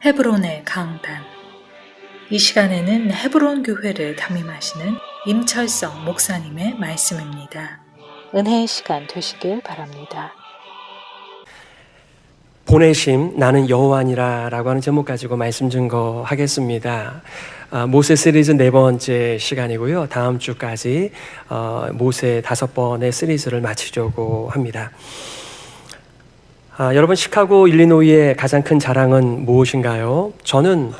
헤브론의 강단. 이 시간에는 헤브론 교회를 담임하시는 임철성 목사님의 말씀입니다. 은혜의 시간 되시길 바랍니다. 보내심 나는 여호와니라 라고 하는 제목 가지고 말씀 증거하겠습니다. 모세 시리즈 4번째 시간이고요. 다음 주까지 모세 5번의 시리즈를 마치려고 합니다. 여러분, 시카고 일리노이의 가장 큰 자랑은 무엇인가요? 저는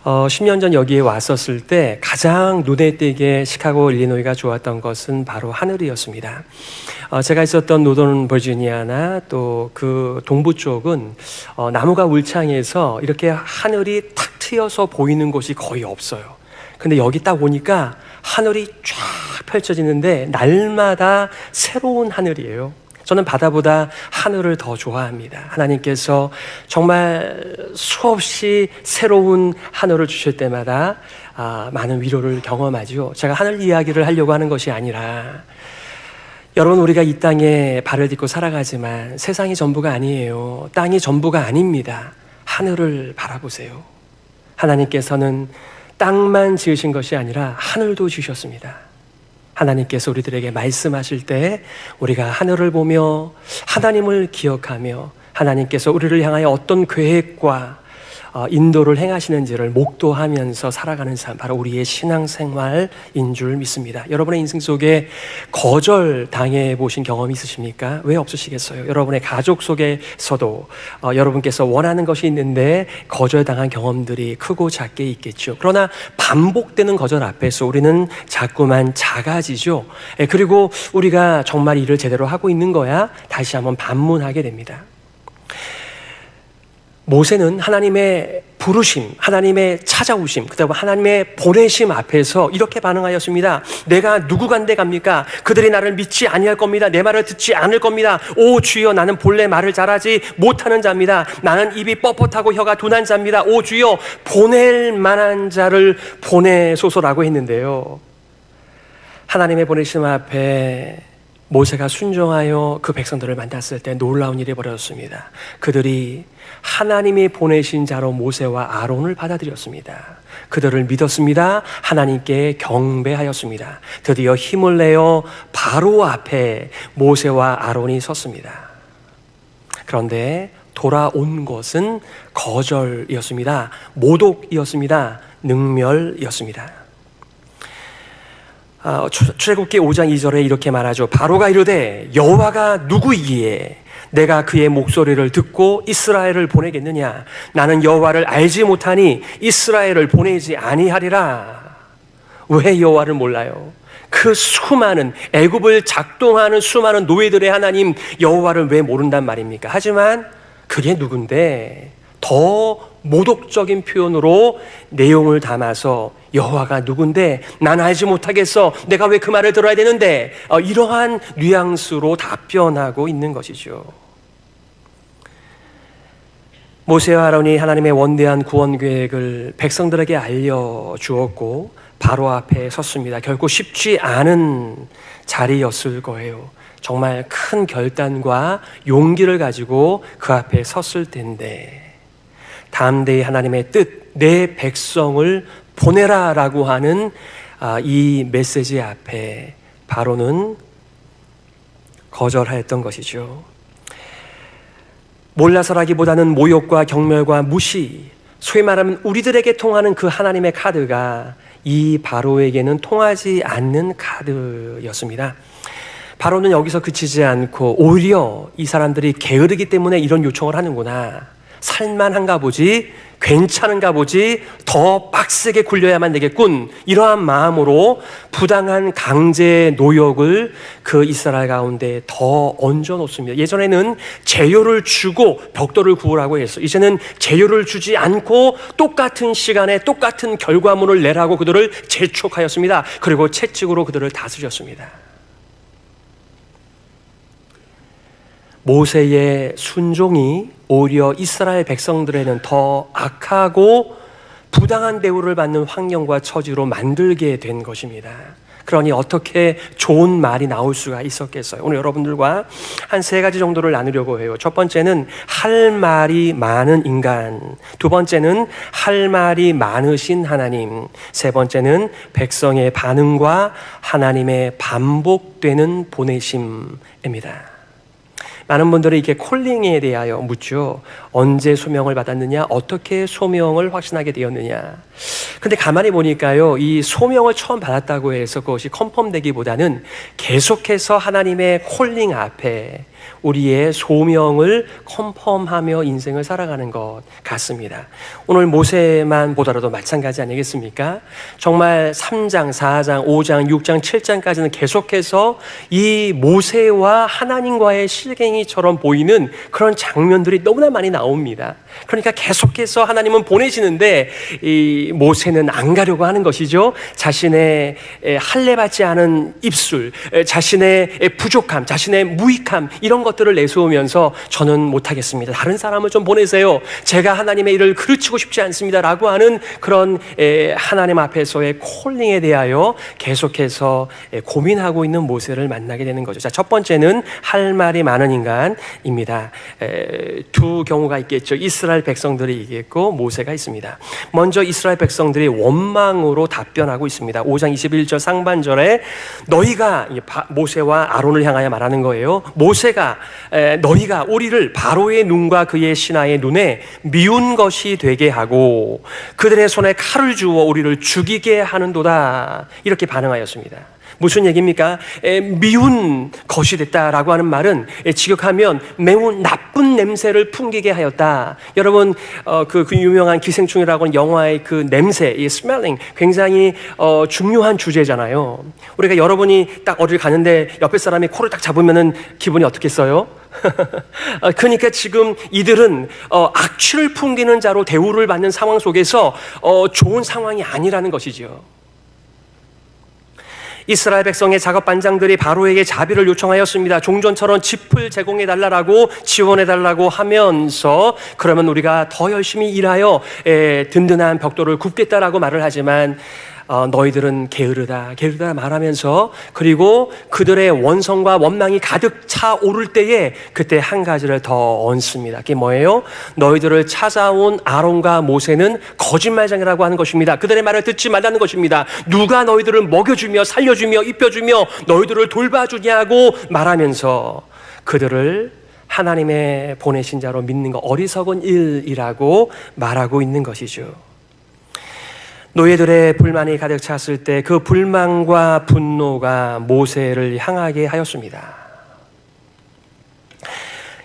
10년 전 여기에 왔었을 때 가장 눈에 띄게 시카고 일리노이가 좋았던 것은 바로 하늘이었습니다. 제가 있었던 노던 버지니아나 또 그 동부 쪽은 나무가 울창해서 이렇게 하늘이 탁 트여서 보이는 곳이 거의 없어요. 근데 여기 딱 오니까 하늘이 쫙 펼쳐지는데 날마다 새로운 하늘이에요. 저는 바다보다 하늘을 더 좋아합니다. 하나님께서 정말 수없이 새로운 하늘을 주실 때마다 많은 위로를 경험하죠. 제가 하늘 이야기를 하려고 하는 것이 아니라, 여러분, 우리가 이 땅에 발을 딛고 살아가지만 세상이 전부가 아니에요. 땅이 전부가 아닙니다. 하늘을 바라보세요. 하나님께서는 땅만 지으신 것이 아니라 하늘도 주셨습니다. 하나님께서 우리들에게 말씀하실 때 우리가 하늘을 보며 하나님을 기억하며 하나님께서 우리를 향하여 어떤 계획과 인도를 행하시는지를 목도하면서 살아가는 삶, 바로 우리의 신앙생활인 줄 믿습니다. 여러분의 인생 속에 거절 당해 보신 경험이 있으십니까? 왜 없으시겠어요? 여러분의 가족 속에서도 여러분께서 원하는 것이 있는데 거절당한 경험들이 크고 작게 있겠죠. 그러나 반복되는 거절 앞에서 우리는 자꾸만 작아지죠. 그리고 우리가 정말 일을 제대로 하고 있는 거야? 다시 한번 반문하게 됩니다. 모세는 하나님의 부르심, 하나님의 찾아오심, 그다음에 하나님의 보내심 앞에서 이렇게 반응하였습니다. 내가 누구간데 갑니까? 그들이 나를 믿지 아니할 겁니다. 내 말을 듣지 않을 겁니다. 오 주여, 나는 본래 말을 잘하지 못하는 자입니다. 나는 입이 뻣뻣하고 혀가 둔한 자입니다. 오 주여, 보낼 만한 자를 보내소서라고 했는데요, 하나님의 보내심 앞에 모세가 순종하여 그 백성들을 만났을 때 놀라운 일이 벌어졌습니다. 그들이 하나님이 보내신 자로 모세와 아론을 받아들였습니다. 그들을 믿었습니다. 하나님께 경배하였습니다. 드디어 힘을 내어 바로 앞에 모세와 아론이 섰습니다. 그런데 돌아온 것은 거절이었습니다. 모독이었습니다. 능멸이었습니다. 출애굽기 5장 2절에 이렇게 말하죠. 바로가 이르되 여호와가 누구이기에 내가 그의 목소리를 듣고 이스라엘을 보내겠느냐? 나는 여호와를 알지 못하니 이스라엘을 보내지 아니하리라. 왜 여호와를 몰라요? 그 수많은 애굽을 작동하는 수많은 노예들의 하나님 여호와를 왜 모른단 말입니까? 하지만 그게 누군데 더 모독적인 표현으로 내용을 담아서 여호와가 누군데 난 알지 못하겠어, 내가 왜 그 말을 들어야 되는데, 이러한 뉘앙스로 답변하고 있는 것이죠. 모세와 아론이 하나님의 원대한 구원 계획을 백성들에게 알려주었고 바로 앞에 섰습니다. 결코 쉽지 않은 자리였을 거예요. 정말 큰 결단과 용기를 가지고 그 앞에 섰을 텐데, 담대히 하나님의 뜻, 내 백성을 보내라 라고 하는 이 메시지 앞에 바로는 거절하였던 것이죠. 몰라서라기보다는 모욕과 경멸과 무시, 소위 말하면 우리들에게 통하는 그 하나님의 카드가 이 바로에게는 통하지 않는 카드였습니다. 바로는 여기서 그치지 않고 오히려 이 사람들이 게으르기 때문에 이런 요청을 하는구나, 살만한가 보지, 괜찮은가 보지, 더 빡세게 굴려야만 되겠군, 이러한 마음으로 부당한 강제 노역을 그 이스라엘 가운데 더 얹어 놓습니다. 예전에는 재료를 주고 벽돌을 구우라고 했어. 이제는 재료를 주지 않고 똑같은 시간에 똑같은 결과물을 내라고 그들을 재촉하였습니다. 그리고 채찍으로 그들을 다스렸습니다. 모세의 순종이 오히려 이스라엘 백성들에는 더 악하고 부당한 대우를 받는 환경과 처지로 만들게 된 것입니다. 그러니 어떻게 좋은 말이 나올 수가 있었겠어요? 오늘 여러분들과 한 3가지 정도를 나누려고 해요. 첫 번째는 할 말이 많은 인간, 두 번째는 할 말이 많으신 하나님, 세 번째는 백성의 반응과 하나님의 반복되는 보내심입니다. 많은 분들이 이렇게 콜링에 대하여 묻죠. 언제 소명을 받았느냐? 어떻게 소명을 확신하게 되었느냐? 근데 가만히 보니까요, 이 소명을 처음 받았다고 해서 그것이 컨펌되기보다는 계속해서 하나님의 콜링 앞에 우리의 소명을 컨펌하며 인생을 살아가는 것 같습니다. 오늘 모세만 보더라도 마찬가지 아니겠습니까? 정말 3장, 4장, 5장, 6장, 7장까지는 계속해서 이 모세와 하나님과의 실갱이처럼 보이는 그런 장면들이 너무나 많이 나옵니다. 그러니까 계속해서 하나님은 보내시는데 이 모세는 안 가려고 하는 것이죠. 자신의 할례받지 않은 입술, 자신의 부족함, 자신의 무익함 이런 것들을 내세우면서 저는 못하겠습니다. 다른 사람을 좀 보내세요. 제가 하나님의 일을 그르치고 싶지 않습니다. 라고 하는 그런 하나님 앞에서의 콜링에 대하여 계속해서 고민하고 있는 모세를 만나게 되는 거죠. 자, 첫 번째는 할 말이 많은 인간입니다. 두 경우가 있겠죠. 이스라엘 백성들이 있겠고 모세가 있습니다. 먼저 이스라엘 백성들이 원망으로 답변하고 있습니다. 5장 21절 상반절에 너희가, 모세와 아론을 향하여 말하는 거예요. 모세가 너희가 우리를 바로의 눈과 그의 신하의 눈에 미운 것이 되게 하고 그들의 손에 칼을 주어 우리를 죽이게 하는도다. 이렇게 반응하였습니다. 무슨 얘기입니까? 미운 것이 됐다라고 하는 말은 직역하면 매우 나쁜 냄새를 풍기게 하였다. 여러분 그 유명한 기생충이라고 하는 영화의 그 냄새, 이 스멜링 굉장히 중요한 주제잖아요. 우리가 여러분이 딱 어딜 가는데 옆에 사람이 코를 딱 잡으면은 기분이 어떻겠어요? 그러니까 지금 이들은 악취를 풍기는 자로 대우를 받는 상황 속에서 좋은 상황이 아니라는 것이죠. 이스라엘 백성의 작업 반장들이 바로에게 자비를 요청하였습니다. 종전처럼 짚을 제공해달라고 지원해달라고 하면서 그러면 우리가 더 열심히 일하여 든든한 벽돌을 굽겠다라고 말을 하지만 너희들은 게으르다 말하면서 그리고 그들의 원성과 원망이 가득 차 오를 때에 그때 한 가지를 더 얹습니다. 그게 뭐예요? 너희들을 찾아온 아론과 모세는 거짓말장이라고 하는 것입니다. 그들의 말을 듣지 말라는 것입니다. 누가 너희들을 먹여주며 살려주며 입혀주며 너희들을 돌봐주냐고 말하면서 그들을 하나님의 보내신 자로 믿는 거 어리석은 일이라고 말하고 있는 것이죠. 노예들의 불만이 가득 찼을 때 그 불만과 분노가 모세를 향하게 하였습니다.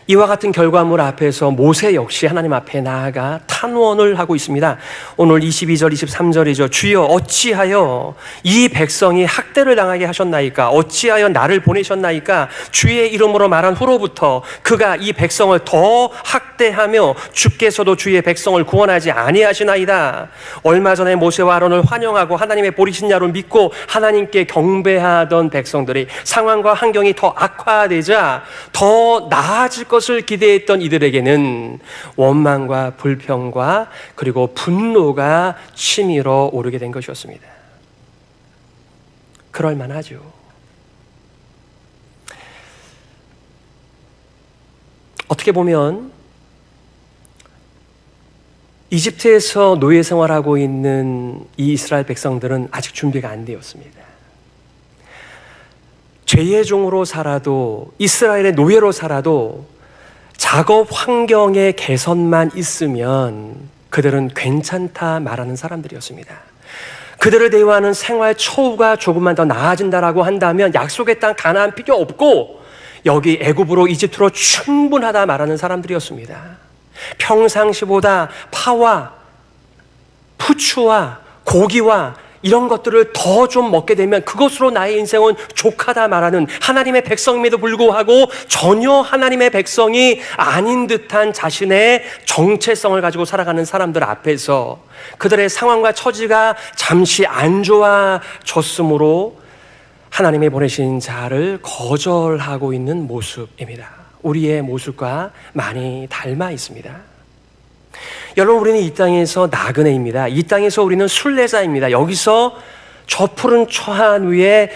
이와 같은 결과물 앞에서 모세 역시 하나님 앞에 나아가 탄원을 하고 있습니다. 오늘 22절, 23절이죠. 주여 어찌하여 이 백성이 학대를 당하게 하셨나이까? 어찌하여 나를 보내셨나이까? 주의 이름으로 말한 후로부터 그가 이 백성을 더 학대하며 주께서도 주의 백성을 구원하지 아니하시나이다. 얼마 전에 모세와 아론을 환영하고 하나님의 보리신 자로 믿고 하나님께 경배하던 백성들이 상황과 환경이 더 악화되자 더 나아질 것을 기대했던 이들에게는 원망과 불평과 그리고 분노가 치밀어 오르게 된 것이었습니다. 그럴 만하죠. 어떻게 보면 이집트에서 노예 생활하고 있는 이 이스라엘 백성들은 아직 준비가 안 되었습니다. 죄의 종으로 살아도 이스라엘의 노예로 살아도 작업 환경의 개선만 있으면 그들은 괜찮다 말하는 사람들이었습니다. 그들을 대우하는 생활 처우가 조금만 더 나아진다라고 한다면 약속의 땅 가나안 필요 없고 여기 애굽으로 이집트로 충분하다 말하는 사람들이었습니다. 평상시보다 파와 푸추와 고기와 이런 것들을 더 좀 먹게 되면 그것으로 나의 인생은 족하다 말하는 하나님의 백성임에도 불구하고 전혀 하나님의 백성이 아닌 듯한 자신의 정체성을 가지고 살아가는 사람들 앞에서 그들의 상황과 처지가 잠시 안 좋아졌으므로 하나님의 보내신 자를 거절하고 있는 모습입니다. 우리의 모습과 많이 닮아 있습니다. 여러분, 우리는 이 땅에서 나그네입니다. 이 땅에서 우리는 순례자입니다. 여기서 저 푸른 초한 위에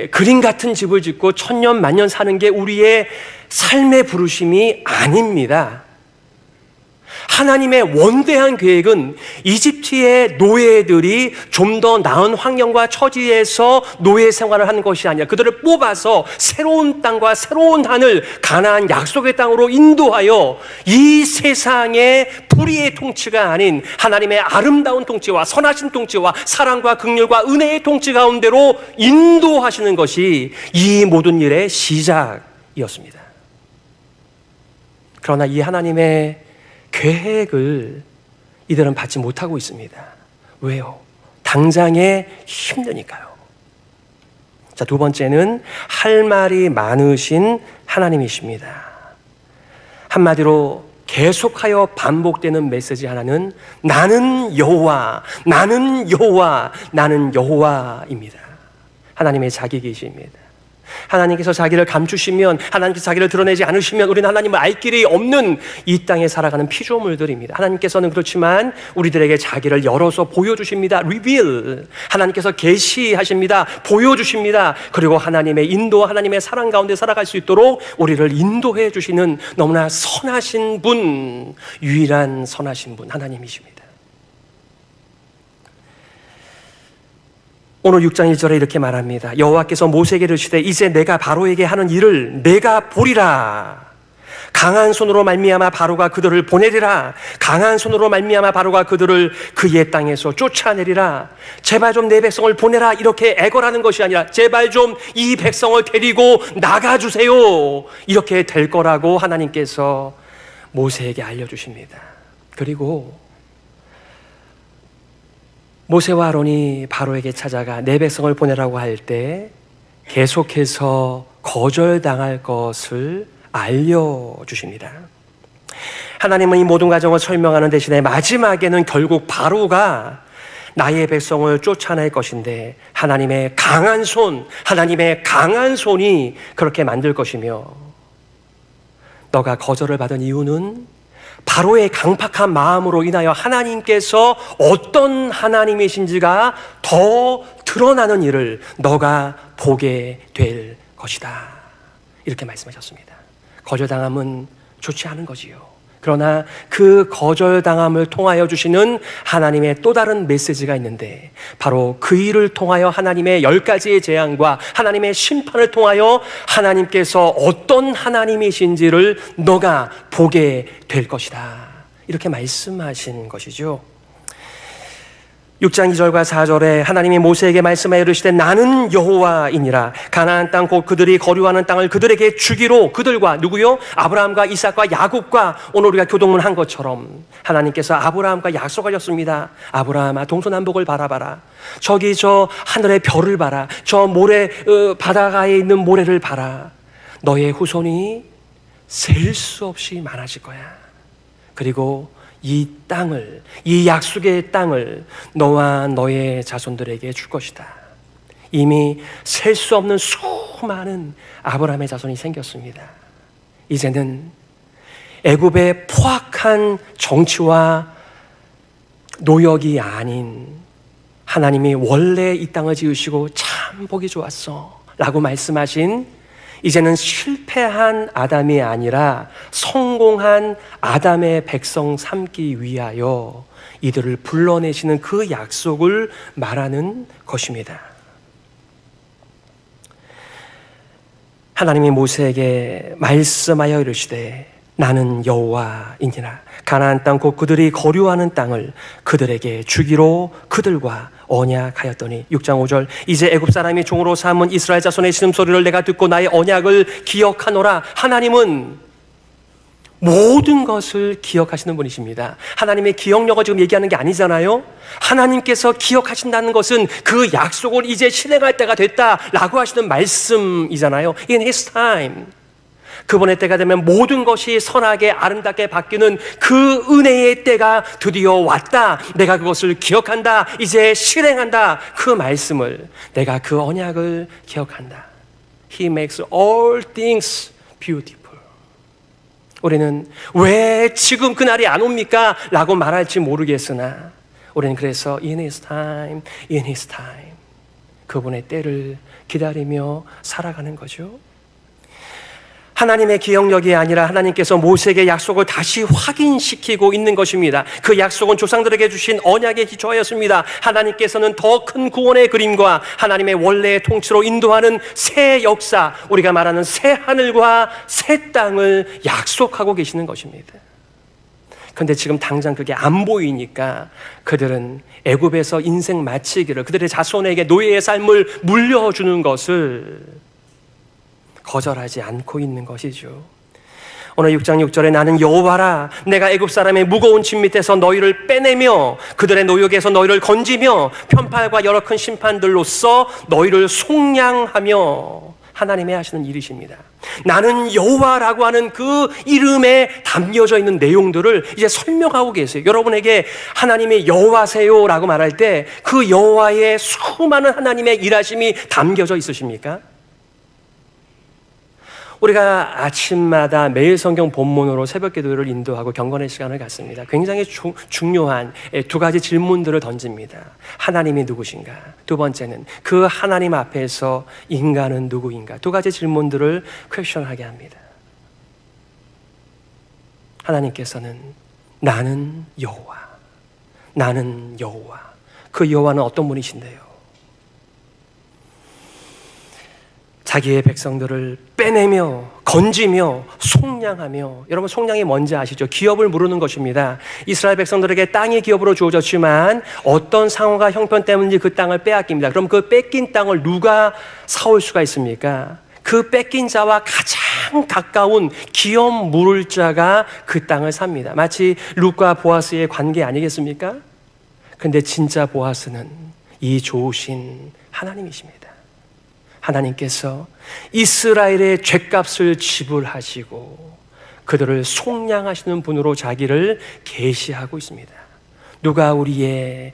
그림 같은 집을 짓고 천년 만년 사는 게 우리의 삶의 부르심이 아닙니다. 하나님의 원대한 계획은 이집트의 노예들이 좀 더 나은 환경과 처지에서 노예 생활을 하는 것이 아니라 그들을 뽑아서 새로운 땅과 새로운 하늘, 가나안 약속의 땅으로 인도하여 이 세상의 불의의 통치가 아닌 하나님의 아름다운 통치와 선하신 통치와 사랑과 긍휼과 은혜의 통치 가운데로 인도하시는 것이 이 모든 일의 시작이었습니다. 그러나 이 하나님의 계획을 이들은 받지 못하고 있습니다. 왜요? 당장에 힘드니까요. 자, 두 번째는 할 말이 많으신 하나님이십니다. 한마디로 계속하여 반복되는 메시지 하나는 나는 여호와, 나는 여호와, 나는 여호와입니다. 하나님의 자기 계시입니다. 하나님께서 자기를 감추시면, 하나님께서 자기를 드러내지 않으시면 우리는 하나님을 알 길이 없는 이 땅에 살아가는 피조물들입니다. 하나님께서는 그렇지만 우리들에게 자기를 열어서 보여주십니다. reveal. 하나님께서 계시하십니다. 보여주십니다. 그리고 하나님의 인도, 하나님의 사랑 가운데 살아갈 수 있도록 우리를 인도해 주시는 너무나 선하신 분, 유일한 선하신 분, 하나님이십니다. 오늘 6장 1절에 이렇게 말합니다. 여호와께서 모세에게 이르시되 이제 내가 바로에게 하는 일을 내가 보리라. 강한 손으로 말미암아 바로가 그들을 보내리라. 강한 손으로 말미암아 바로가 그들을 그의 땅에서 쫓아내리라. 제발 좀 내 백성을 보내라. 이렇게 애걸하는 것이 아니라 제발 좀 이 백성을 데리고 나가주세요. 이렇게 될 거라고 하나님께서 모세에게 알려주십니다. 그리고 모세와 아론이 바로에게 찾아가 내 백성을 보내라고 할 때 계속해서 거절당할 것을 알려주십니다. 하나님은 이 모든 과정을 설명하는 대신에 마지막에는 결국 바로가 나의 백성을 쫓아낼 것인데 하나님의 강한 손이 그렇게 만들 것이며 너가 거절을 받은 이유는 바로의 강팍한 마음으로 인하여 하나님께서 어떤 하나님이신지가 더 드러나는 일을 너가 보게 될 것이다. 이렇게 말씀하셨습니다. 거절당함은 좋지 않은 거지요. 그러나 그 거절당함을 통하여 주시는 하나님의 또 다른 메시지가 있는데 바로 그 일을 통하여 하나님의 10가지의 재앙과 하나님의 심판을 통하여 하나님께서 어떤 하나님이신지를 너가 보게 될 것이다. 이렇게 말씀하신 것이죠. 6장 2절과 4절에 하나님이 모세에게 말씀하여 이르시되 나는 여호와이니라. 가나안 땅 곧 그들이 거류하는 땅을 그들에게 주기로 그들과 누구요? 아브라함과 이삭과 야곱과 오늘 우리가 교동문한 것처럼 하나님께서 아브라함과 약속하셨습니다. 아브라함아 동서남북을 바라봐라. 저기 저 하늘의 별을 봐라. 저 모래 바다가에 있는 모래를 봐라. 너의 후손이 셀 수 없이 많아질 거야. 그리고 이 땅을, 이 약속의 땅을 너와 너의 자손들에게 줄 것이다. 이미 셀 수 없는 수많은 아브라함의 자손이 생겼습니다. 이제는 애굽의 포악한 정치와 노역이 아닌 하나님이 원래 이 땅을 지으시고 참 보기 좋았어 라고 말씀하신 이제는 실패한 아담이 아니라 성공한 아담의 백성 삼기 위하여 이들을 불러내시는 그 약속을 말하는 것입니다. 하나님이 모세에게 말씀하여 이르시되 나는 여호와이니라. 가나안 땅 곧 그들이 거류하는 땅을 그들에게 주기로 그들과 언약하였더니 6장 5절 이제 애굽 사람이 종으로 삼은 이스라엘 자손의 신음소리를 내가 듣고 나의 언약을 기억하노라. 하나님은 모든 것을 기억하시는 분이십니다. 하나님의 기억력을 지금 얘기하는 게 아니잖아요. 하나님께서 기억하신다는 것은 그 약속을 이제 실행할 때가 됐다라고 하시는 말씀이잖아요. In His time. 그분의 때가 되면 모든 것이 선하게 아름답게 바뀌는 그 은혜의 때가 드디어 왔다. 내가 그것을 기억한다. 이제 실행한다. 그 말씀을, 내가 그 언약을 기억한다. He makes all things beautiful. 우리는 왜 지금 그날이 안 옵니까? 라고 말할지 모르겠으나 우리는 그래서 in His time, in His time. 그분의 때를 기다리며 살아가는 거죠. 하나님의 기억력이 아니라 하나님께서 모세에게 약속을 다시 확인시키고 있는 것입니다. 그 약속은 조상들에게 주신 언약에 기초하였습니다. 하나님께서는 더 큰 구원의 그림과 하나님의 원래의 통치로 인도하는 새 역사, 우리가 말하는 새 하늘과 새 땅을 약속하고 계시는 것입니다. 그런데 지금 당장 그게 안 보이니까 그들은 애굽에서 인생 마치기를, 그들의 자손에게 노예의 삶을 물려주는 것을 거절하지 않고 있는 것이죠. 오늘 6장 6절에 나는 여호와라, 내가 애굽 사람의 무거운 짐 밑에서 너희를 빼내며 그들의 노역에서 너희를 건지며 편팔과 여러 큰 심판들로써 너희를 속량하며, 하나님이 하시는 일이십니다. 나는 여호와라고 하는 그 이름에 담겨져 있는 내용들을 이제 설명하고 계세요. 여러분에게 하나님이 여호와세요라고 말할 때 그 여호와의 수많은 하나님의 일하심이 담겨져 있으십니까? 우리가 아침마다 매일 성경 본문으로 새벽 기도를 인도하고 경건의 시간을 갖습니다. 굉장히 중요한 두 가지 질문들을 던집니다. 하나님이 누구신가? 두 번째는 그 하나님 앞에서 인간은 누구인가? 두 가지 질문들을 퀘스천하게 합니다. 하나님께서는 나는 여호와, 나는 여호와. 그 여호와는 어떤 분이신데요? 자기의 백성들을 빼내며 건지며 속량하며, 여러분 속량이 뭔지 아시죠? 기업을 물으는 것입니다. 이스라엘 백성들에게 땅이 기업으로 주어졌지만 어떤 상황과 형편 때문인지 그 땅을 빼앗깁니다. 그럼 그 뺏긴 땅을 누가 사올 수가 있습니까? 그 뺏긴 자와 가장 가까운 기업 물을 자가 그 땅을 삽니다. 마치 룻과 보아스의 관계 아니겠습니까? 근데 진짜 보아스는 이 좋으신 하나님이십니다. 하나님께서 이스라엘의 죄값을 지불하시고 그들을 속량하시는 분으로 자기를 계시하고 있습니다. 누가 우리의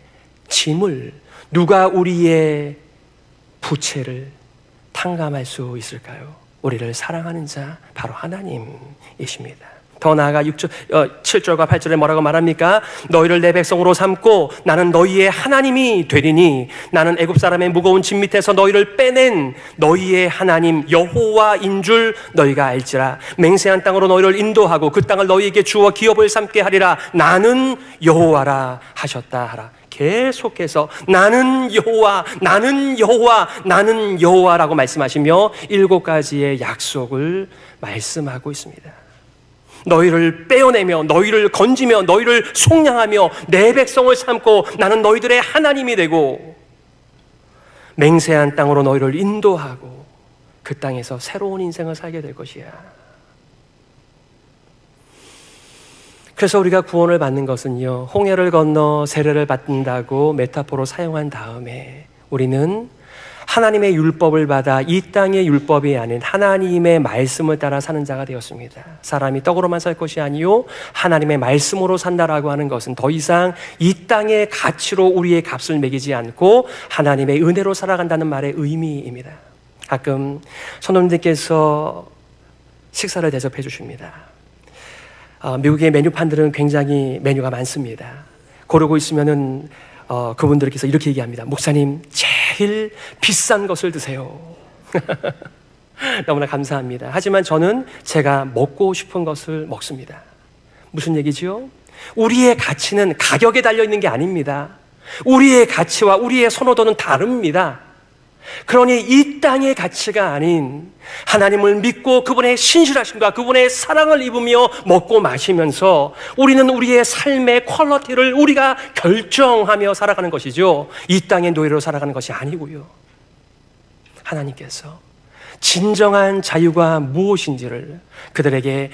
짐을, 누가 우리의 부채를 탕감할 수 있을까요? 우리를 사랑하는 자, 바로 하나님이십니다. 더 나아가 7절과 8절에 뭐라고 말합니까? 너희를 내 백성으로 삼고 나는 너희의 하나님이 되리니 나는 애굽 사람의 무거운 짐 밑에서 너희를 빼낸 너희의 하나님 여호와인 줄 너희가 알지라. 맹세한 땅으로 너희를 인도하고 그 땅을 너희에게 주어 기업을 삼게 하리라. 나는 여호와라 하셨다 하라. 계속해서 나는 여호와, 나는 여호와, 나는 여호와라고 말씀하시며 7가지의 약속을 말씀하고 있습니다. 너희를 빼어내며 너희를 건지며 너희를 속량하며 내 백성을 삼고 나는 너희들의 하나님이 되고 맹세한 땅으로 너희를 인도하고 그 땅에서 새로운 인생을 살게 될 것이야. 그래서 우리가 구원을 받는 것은요, 홍해를 건너 세례를 받는다고 메타포로 사용한 다음에 우리는 하나님의 율법을 받아 이 땅의 율법이 아닌 하나님의 말씀을 따라 사는 자가 되었습니다. 사람이 떡으로만 살 것이 아니요 하나님의 말씀으로 산다라고 하는 것은 더 이상 이 땅의 가치로 우리의 값을 매기지 않고 하나님의 은혜로 살아간다는 말의 의미입니다. 가끔 선생님들께서 식사를 대접해 주십니다. 미국의 메뉴판들은 굉장히 메뉴가 많습니다. 고르고 있으면은 그분들께서 이렇게 얘기합니다. 목사님, 제일 비싼 것을 드세요. 너무나 감사합니다. 하지만 저는 제가 먹고 싶은 것을 먹습니다. 무슨 얘기지요? 우리의 가치는 가격에 달려있는 게 아닙니다. 우리의 가치와 우리의 선호도는 다릅니다. 그러니 이 땅의 가치가 아닌 하나님을 믿고 그분의 신실하심과 그분의 사랑을 입으며 먹고 마시면서 우리는 우리의 삶의 퀄리티를 우리가 결정하며 살아가는 것이죠. 이 땅의 노예로 살아가는 것이 아니고요. 하나님께서 진정한 자유가 무엇인지를 그들에게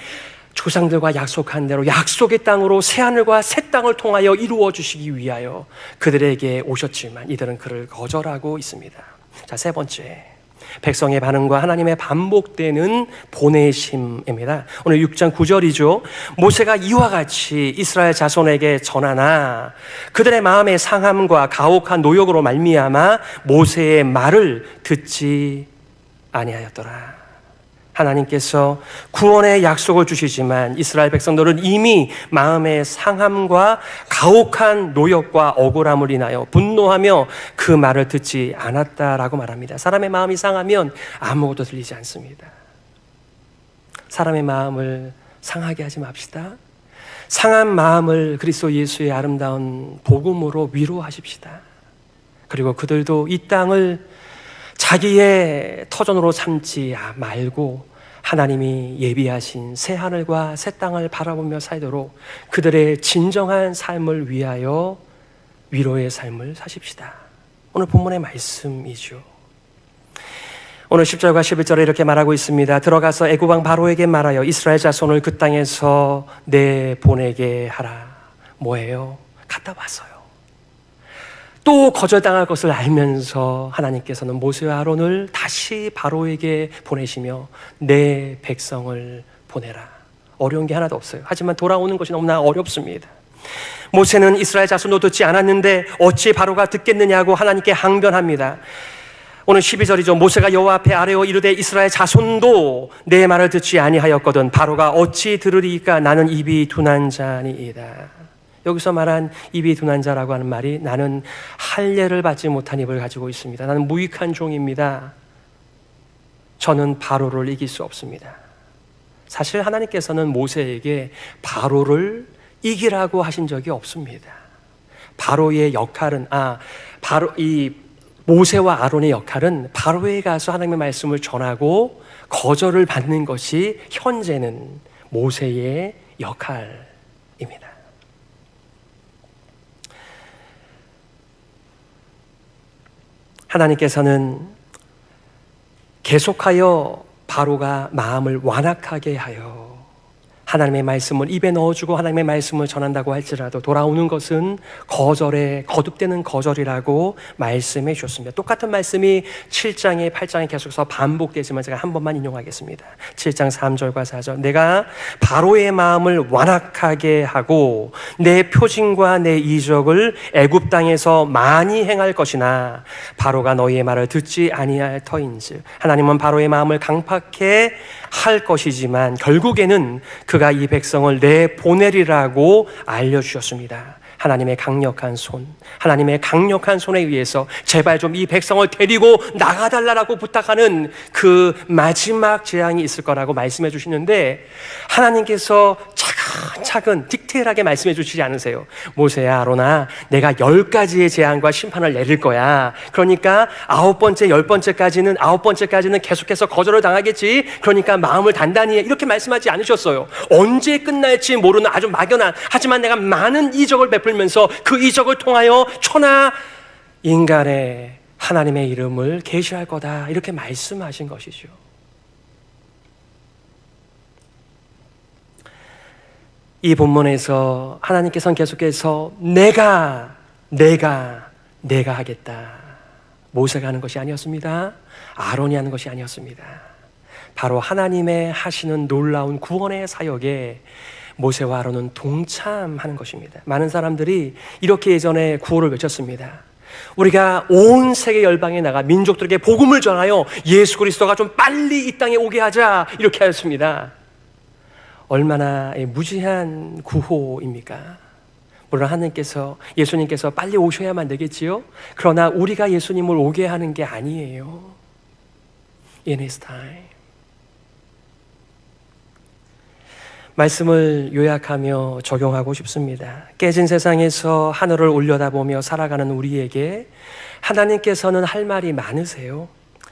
조상들과 약속한 대로 약속의 땅으로 새하늘과 새 땅을 통하여 이루어 주시기 위하여 그들에게 오셨지만 이들은 그를 거절하고 있습니다. 자, 세 번째, 백성의 반응과 하나님의 반복되는 보내심입니다. 오늘 6장 9절이죠. 모세가 이와 같이 이스라엘 자손에게 전하나 그들의 마음의 상함과 가혹한 노역으로 말미암아 모세의 말을 듣지 아니하였더라. 하나님께서 구원의 약속을 주시지만 이스라엘 백성들은 이미 마음의 상함과 가혹한 노역과 억울함을 인하여 분노하며 그 말을 듣지 않았다라고 말합니다. 사람의 마음이 상하면 아무것도 들리지 않습니다. 사람의 마음을 상하게 하지 맙시다. 상한 마음을 그리스도 예수의 아름다운 복음으로 위로하십시다. 그리고 그들도 이 땅을 자기의 터전으로 삼지 말고 하나님이 예비하신 새 하늘과 새 땅을 바라보며 살도록 그들의 진정한 삶을 위하여 위로의 삶을 사십시다. 오늘 본문의 말씀이죠. 오늘 10절과 11절에 이렇게 말하고 있습니다. 들어가서 애굽 왕 바로에게 말하여 이스라엘 자손을 그 땅에서 내보내게 하라. 뭐예요? 갔다 왔어요. 또 거절당할 것을 알면서 하나님께서는 모세와 아론을 다시 바로에게 보내시며 내 백성을 보내라. 어려운 게 하나도 없어요. 하지만 돌아오는 것이 너무나 어렵습니다. 모세는 이스라엘 자손도 듣지 않았는데 어찌 바로가 듣겠느냐고 하나님께 항변합니다. 오늘 12절이죠. 모세가 여호와 앞에 아뢰어 이르되 이스라엘 자손도 내 말을 듣지 아니하였거든 바로가 어찌 들으리까 나는 입이 둔한 자니이다. 여기서 말한 입이 둔한 자라고 하는 말이 나는 할례를 받지 못한 입을 가지고 있습니다. 나는 무익한 종입니다. 저는 바로를 이길 수 없습니다. 사실 하나님께서는 모세에게 바로를 이기라고 하신 적이 없습니다. 바로의 역할은 모세와 아론의 역할은 바로에 가서 하나님의 말씀을 전하고 거절을 받는 것이 현재는 모세의 역할입니다. 하나님께서는 계속하여 바로가 마음을 완악하게 하여 하나님의 말씀을 입에 넣어주고 하나님의 말씀을 전한다고 할지라도 돌아오는 것은 거절에 거듭되는 거절이라고 말씀해 주셨습니다. 똑같은 말씀이 7장에 8장에 계속해서 반복되지만 제가 한 번만 인용하겠습니다. 7장 3절과 4절 내가 바로의 마음을 완악하게 하고 내 표징과 내 이적을 애굽 땅에서 많이 행할 것이나 바로가 너희의 말을 듣지 아니할 터인즉 하나님은 바로의 마음을 강팍해 할 것이지만 결국에는 그가 이 백성을 내보내리라고 알려주셨습니다. 하나님의 강력한 손에 의해서 제발 좀 이 백성을 데리고 나가달라고 부탁하는 그 마지막 재앙이 있을 거라고 말씀해 주시는데 하나님께서 차근차근 디테일하게 말씀해 주시지 않으세요. 모세야 아론아 내가 10가지의 재앙과 심판을 내릴 거야. 그러니까 9번째 10번째까지는 계속해서 거절을 당하겠지. 그러니까 마음을 단단히 해. 이렇게 말씀하지 않으셨어요. 언제 끝날지 모르는 아주 막연한 하지만 내가 많은 이적을 베풀면서 그 이적을 통하여 천하 인간의 하나님의 이름을 계시할 거다. 이렇게 말씀하신 것이죠. 이 본문에서 하나님께서는 계속해서 내가 하겠다. 모세가 하는 것이 아니었습니다. 아론이 하는 것이 아니었습니다. 바로 하나님의 하시는 놀라운 구원의 사역에 모세와 아론은 동참하는 것입니다. 많은 사람들이 이렇게 예전에 구호를 외쳤습니다. 우리가 온 세계 열방에 나가 민족들에게 복음을 전하여 예수 그리스도가 좀 빨리 이 땅에 오게 하자 이렇게 하였습니다. 얼마나 무지한 구호입니까? 물론 하나님께서 예수님께서 빨리 오셔야만 되겠지요. 그러나 우리가 예수님을 오게 하는 게 아니에요. In His time. 말씀을 요약하며 적용하고 싶습니다. 깨진 세상에서 하늘을 올려다보며 살아가는 우리에게 하나님께서는 할 말이 많으세요.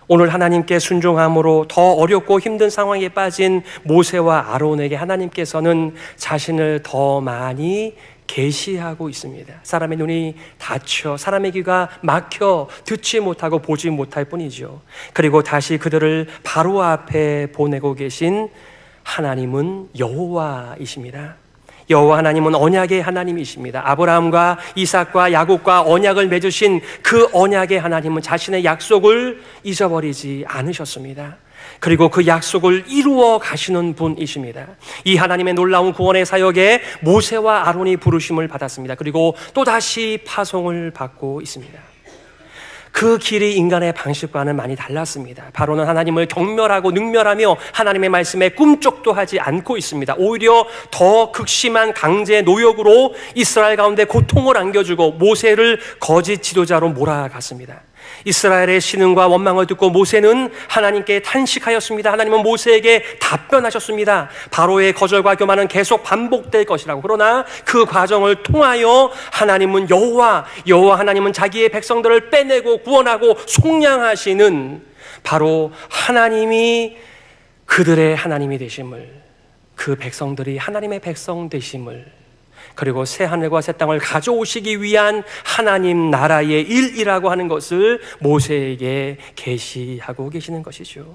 오늘 하나님께 순종함으로 더 어렵고 힘든 상황에 빠진 모세와 아론에게 하나님께서는 자신을 더 많이 계시하고 있습니다. 사람의 눈이 닫혀 사람의 귀가 막혀 듣지 못하고 보지 못할 뿐이죠. 그리고 다시 그들을 바로 앞에 보내고 계신 하나님은 여호와이십니다. 여호와 하나님은 언약의 하나님이십니다. 아브라함과 이삭과 야곱과 언약을 맺으신 그 언약의 하나님은 자신의 약속을 잊어버리지 않으셨습니다. 그리고 그 약속을 이루어 가시는 분이십니다. 이 하나님의 놀라운 구원의 사역에 모세와 아론이 부르심을 받았습니다. 그리고 또다시 파송을 받고 있습니다. 그 길이 인간의 방식과는 많이 달랐습니다. 바로는 하나님을 경멸하고 능멸하며 하나님의 말씀에 꿈쩍도 하지 않고 있습니다. 오히려 더 극심한 강제 노역으로 이스라엘 가운데 고통을 안겨주고 모세를 거짓 지도자로 몰아갔습니다. 이스라엘의 신음과 원망을 듣고 모세는 하나님께 탄식하였습니다. 하나님은 모세에게 답변하셨습니다. 바로의 거절과 교만은 계속 반복될 것이라고. 그러나 그 과정을 통하여 하나님은 여호와 하나님은 자기의 백성들을 빼내고 구원하고 속량하시는 바로 하나님이 그들의 하나님이 되심을, 그 백성들이 하나님의 백성 되심을, 그리고 새 하늘과 새 땅을 가져오시기 위한 하나님 나라의 일이라고 하는 것을 모세에게 계시하고 계시는 것이죠.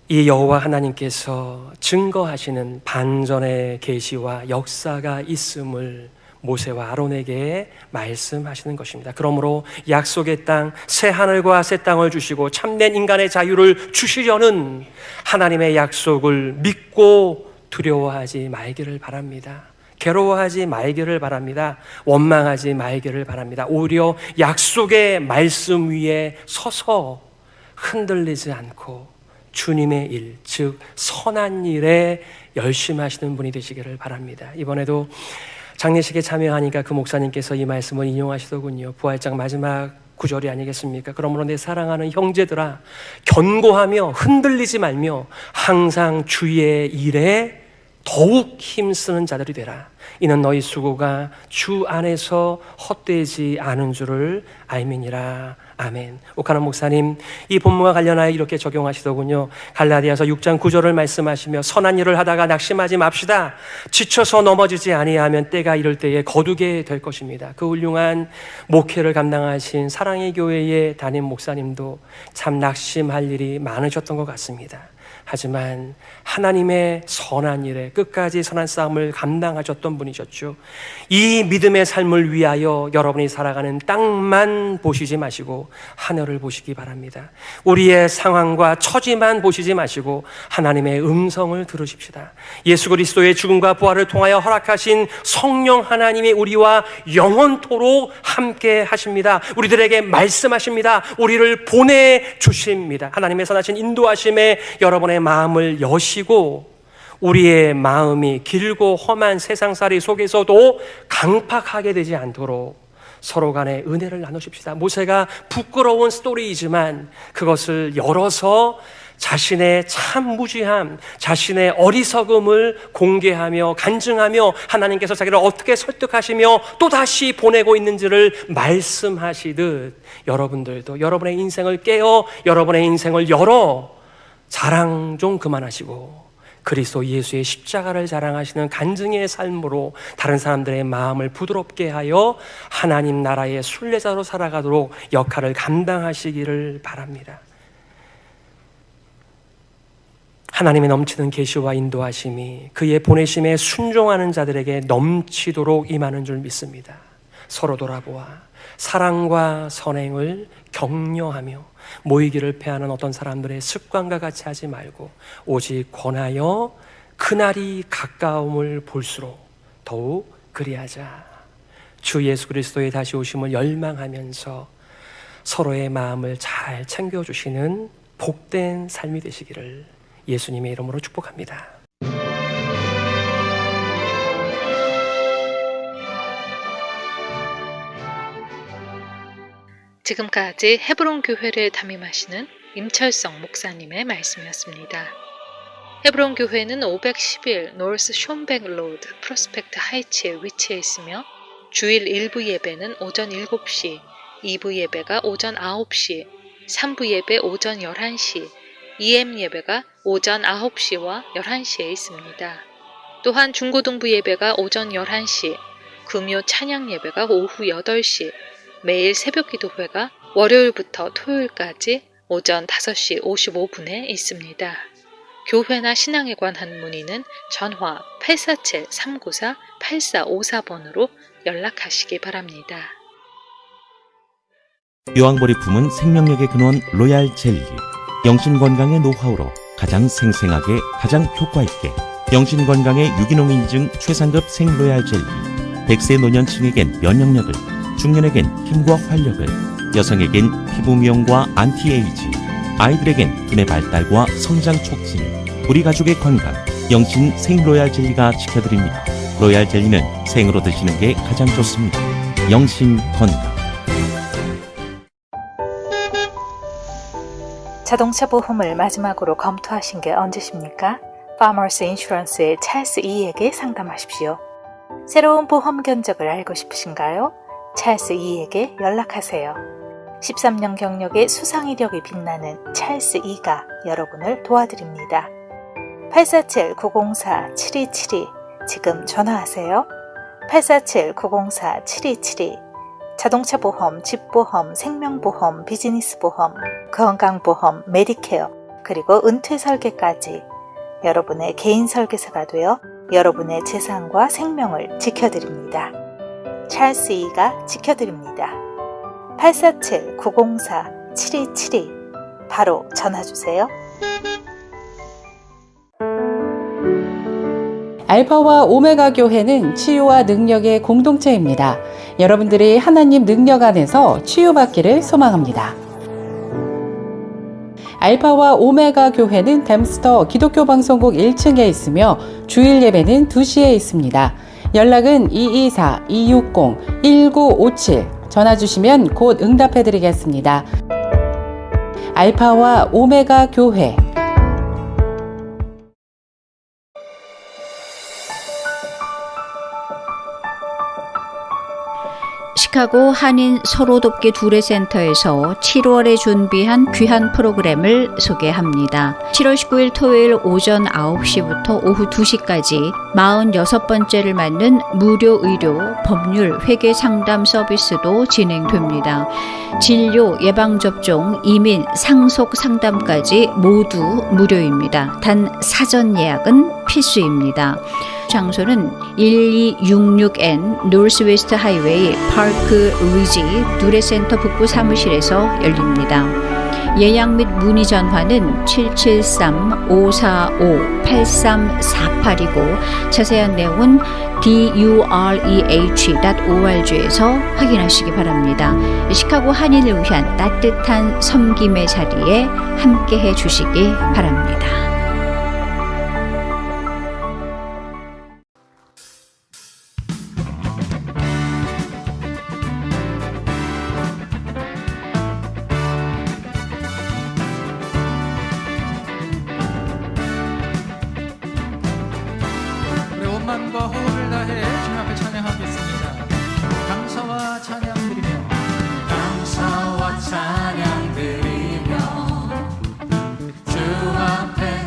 이 여호와 하나님께서 증거하시는 반전의 계시와 역사가 있음을 모세와 아론에게 말씀하시는 것입니다. 그러므로 약속의 땅, 새 하늘과 새 땅을 주시고 참된 인간의 자유를 주시려는 하나님의 약속을 믿고 두려워하지 말기를 바랍니다. 괴로워하지 말기를 바랍니다. 원망하지 말기를 바랍니다. 오히려 약속의 말씀 위에 서서 흔들리지 않고 주님의 일, 즉 선한 일에 열심하시는 분이 되시기를 바랍니다. 이번에도 장례식에 참여하니까 그 목사님께서 이 말씀을 인용하시더군요. 부활장 마지막 구절이 아니겠습니까? 그러므로 내 사랑하는 형제들아, 견고하며 흔들리지 말며 항상 주의 일에 더욱 힘쓰는 자들이 되라. 이는 너희 수고가 주 안에서 헛되지 않은 줄을 알미니라. 아멘. 오카노 목사님, 이 본문과 관련하여 이렇게 적용하시더군요. 갈라디아서 6장 9절을 말씀하시며 선한 일을 하다가 낙심하지 맙시다. 지쳐서 넘어지지 아니하면 때가 이를 때에 거두게 될 것입니다. 그 훌륭한 목회를 감당하신 사랑의 교회의 담임 목사님도 참 낙심할 일이 많으셨던 것 같습니다. 하지만 하나님의 선한 일에 끝까지 선한 싸움을 감당하셨던 분이셨죠. 이 믿음의 삶을 위하여 여러분이 살아가는 땅만 보시지 마시고 하늘을 보시기 바랍니다. 우리의 상황과 처지만 보시지 마시고 하나님의 음성을 들으십시다. 예수 그리스도의 죽음과 부활을 통하여 허락하신 성령 하나님이 우리와 영원토록 함께 하십니다. 우리들에게 말씀하십니다. 우리를 보내주십니다. 하나님의 선하신 인도하심에 여러분의 마음을 여시고 우리의 마음이 길고 험한 세상살이 속에서도 강팍하게 되지 않도록 서로 간에 은혜를 나누십시다. 모세가 부끄러운 스토리이지만 그것을 열어서 자신의 참 무지함, 자신의 어리석음을 공개하며 간증하며 하나님께서 자기를 어떻게 설득하시며 또다시 보내고 있는지를 말씀하시듯 여러분들도 여러분의 인생을 깨어 여러분의 인생을 열어 자랑 좀 그만하시고 그리스도 예수의 십자가를 자랑하시는 간증의 삶으로 다른 사람들의 마음을 부드럽게 하여 하나님 나라의 순례자로 살아가도록 역할을 감당하시기를 바랍니다. 하나님의 넘치는 계시와 인도하심이 그의 보내심에 순종하는 자들에게 넘치도록 임하는 줄 믿습니다. 서로 돌아보아 사랑과 선행을 격려하며 모이기를 패하는 어떤 사람들의 습관과 같이 하지 말고 오직 권하여 그날이 가까움을 볼수록 더욱 그리하자. 주 예수 그리스도의 다시 오심을 열망하면서 서로의 마음을 잘 챙겨주시는 복된 삶이 되시기를 예수님의 이름으로 축복합니다. 지금까지 헤브론 교회를 담임하시는 임철성 목사님의 말씀이었습니다. 헤브론 교회는 511 노스 숀백 로드 프로스펙트 하이츠에 위치해 있으며 주일 1부 예배는 오전 7시, 2부 예배가 오전 9시, 3부 예배 오전 11시, EM 예배가 오전 9시와 11시에 있습니다. 또한 중고등부 예배가 오전 11시, 금요 찬양 예배가 오후 8시, 매일 새벽 기도회가 월요일부터 토요일까지 오전 5시 55분에 있습니다. 교회나 신앙에 관한 문의는 전화 847-394-8454번으로 연락하시기 바랍니다. 요양보리 품은 생명력의 근원 로얄 젤리. 영신건강의 노하우로 가장 생생하게 가장 효과있게 영신건강의 유기농 인증 최상급 생로얄 젤리. 100세 노년층에겐 면역력을, 중년에겐 힘과 활력을, 여성에겐 피부 미용과 안티에이지, 아이들에겐 두뇌 발달과 성장 촉진, 우리 가족의 건강, 영신 생로얄 젤리가 지켜드립니다. 로얄 젤리는 생으로 드시는 게 가장 좋습니다. 영신 건강. 자동차 보험을 마지막으로 검토하신 게 언제십니까? Farmers Insurance의 찰스 이에게 상담하십시오. 새로운 보험 견적을 알고 싶으신가요? 찰스 이에게 연락하세요. 13년 경력의 수상 이력이 빛나는 찰스 이가 여러분을 도와드립니다. 847-904-7272 지금 전화하세요. 847-904-7272 자동차 보험, 집보험, 생명보험, 비즈니스 보험, 건강보험, 메디케어, 그리고 은퇴 설계까지 여러분의 개인 설계사가 되어 여러분의 재산과 생명을 지켜드립니다. 찰스 이가 지켜드립니다. 847-904-7272 바로 전화주세요. 알파와 오메가 교회는 치유와 능력의 공동체입니다. 여러분들이 하나님 능력 안에서 치유받기를 소망합니다. 알파와 오메가 교회는 댐스터 기독교 방송국 1층에 있으며 주일 예배는 2시에 있습니다. 연락은 224-260-1957 전화 주시면 곧 응답해 드리겠습니다. 알파와 오메가 교회. 시카고 한인 서로돕기 두레센터에서 7월에 준비한 귀한 프로그램을 소개합니다. 7월 19일 토요일 오전 9시부터 오후 2시까지 46번째를 맞는 무료 의료, 법률, 회계 상담 서비스도 진행됩니다. 진료, 예방접종, 이민, 상속 상담까지 모두 무료입니다. 단 사전 예약은 필수입니다. 장소는 1266N 노스웨스트 하이웨이 파크 리지 두레센터 북부 사무실에서 열립니다. 예약 및 문의 전화는 773-545-8348이고 자세한 내용은 dureh.org에서 확인하시기 바랍니다. 시카고 한인을 위한 따뜻한 섬김의 자리에 함께해 주시기 바랍니다. 마음과 호흡을 다해 주님 앞에 찬양하겠습니다. 감사와 찬양 드리며 감사와 찬양 드리며 주 앞에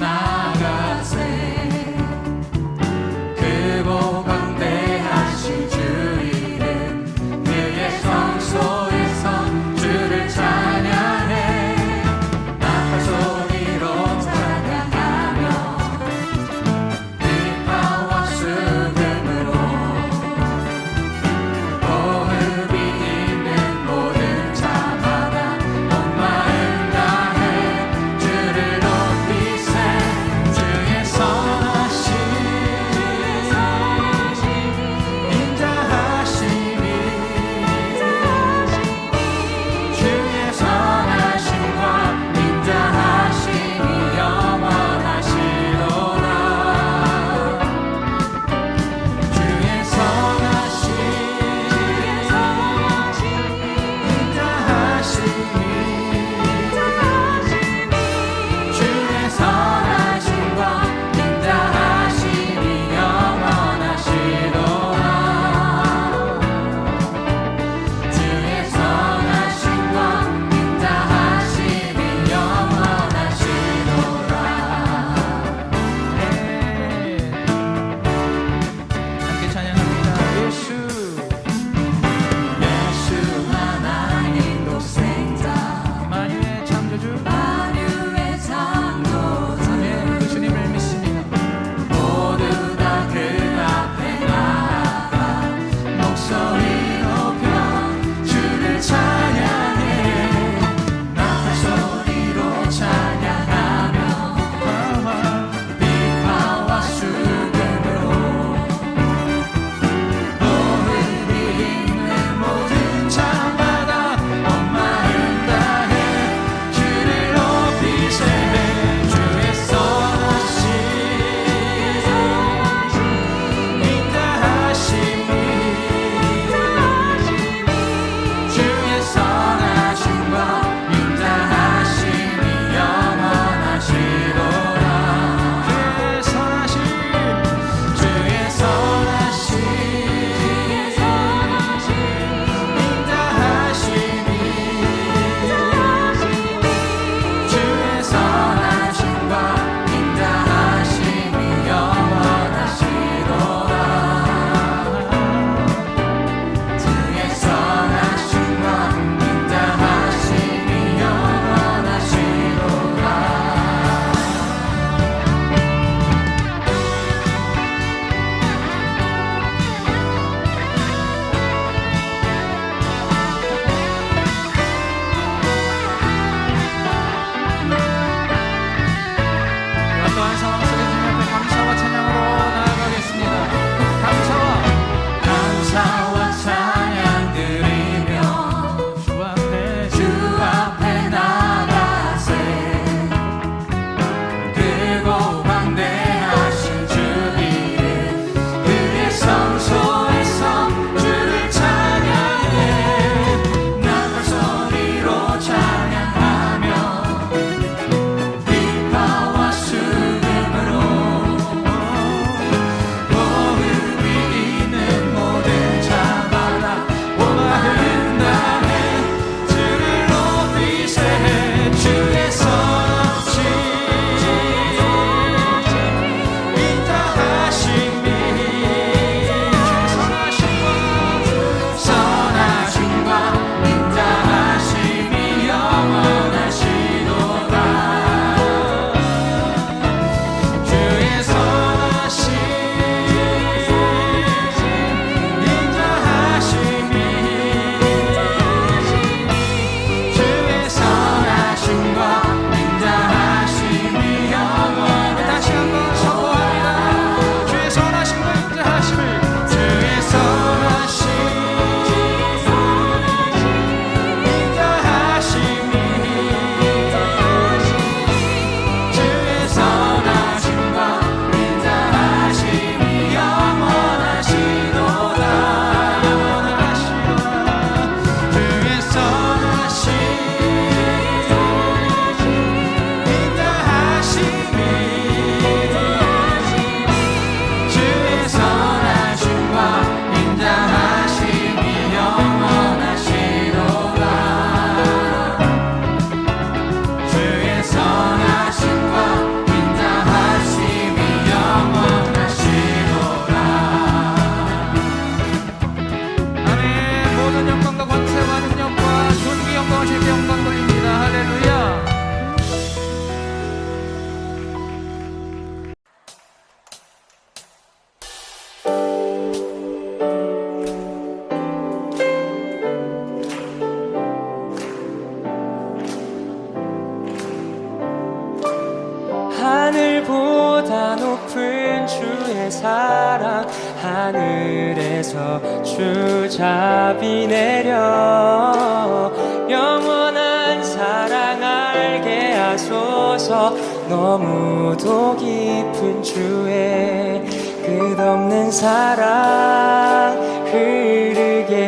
하늘보다 높은 주의 사랑 하늘에서 주잡이 내려 영원한 사랑 알게 하소서 너무도 깊은 주의 끝없는 사랑 흐르게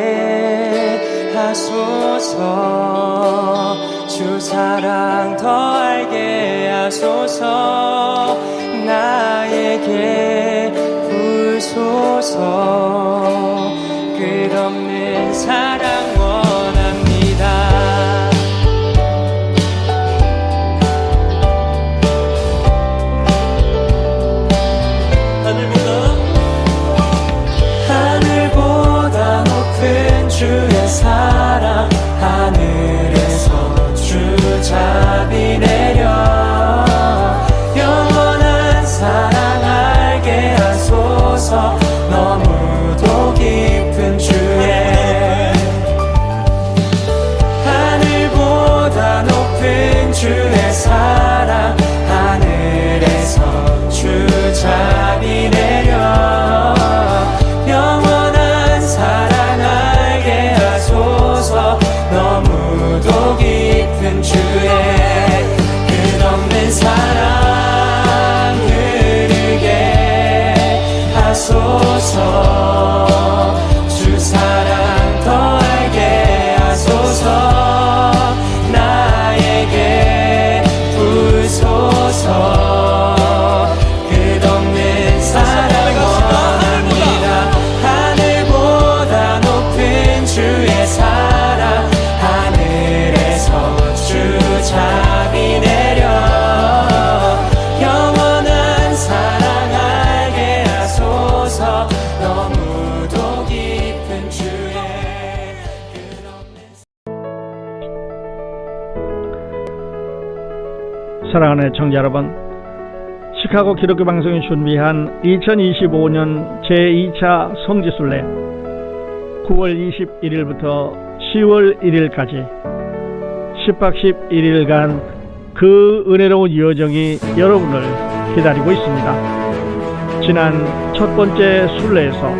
하소서 주 사랑 더 알게 하소서 나에게 부소서 끝없는 사랑 원합니다. 하늘보다 높은 주의 사랑 하늘에서 주잡이 내려 영원한 사랑 알게 하소서 너무도 깊은 주의 하늘보다 높은 주의 사랑 하늘에서 주잡이 내려 영원한 사랑 알게 하소서 너무도 깊은 주의 끝없는 사랑 흐르게 하소서 주 사랑 더 알게 하소서 나에게 부소서 끝없는 사랑 원합니다. 하늘보다 높은 주의 사랑 하늘에서 주잡이 내려 영원한 사랑 알게 하소서 너무도 깊은 주의 사랑하는 청자 여러분, 시카고 기독교 방송이 준비한 2025년 제2차 성지순례 9월 21일부터 10월 1일까지 10박 11일간 그 은혜로운 여정이 여러분을 기다리고 있습니다. 지난 첫 번째 순례에서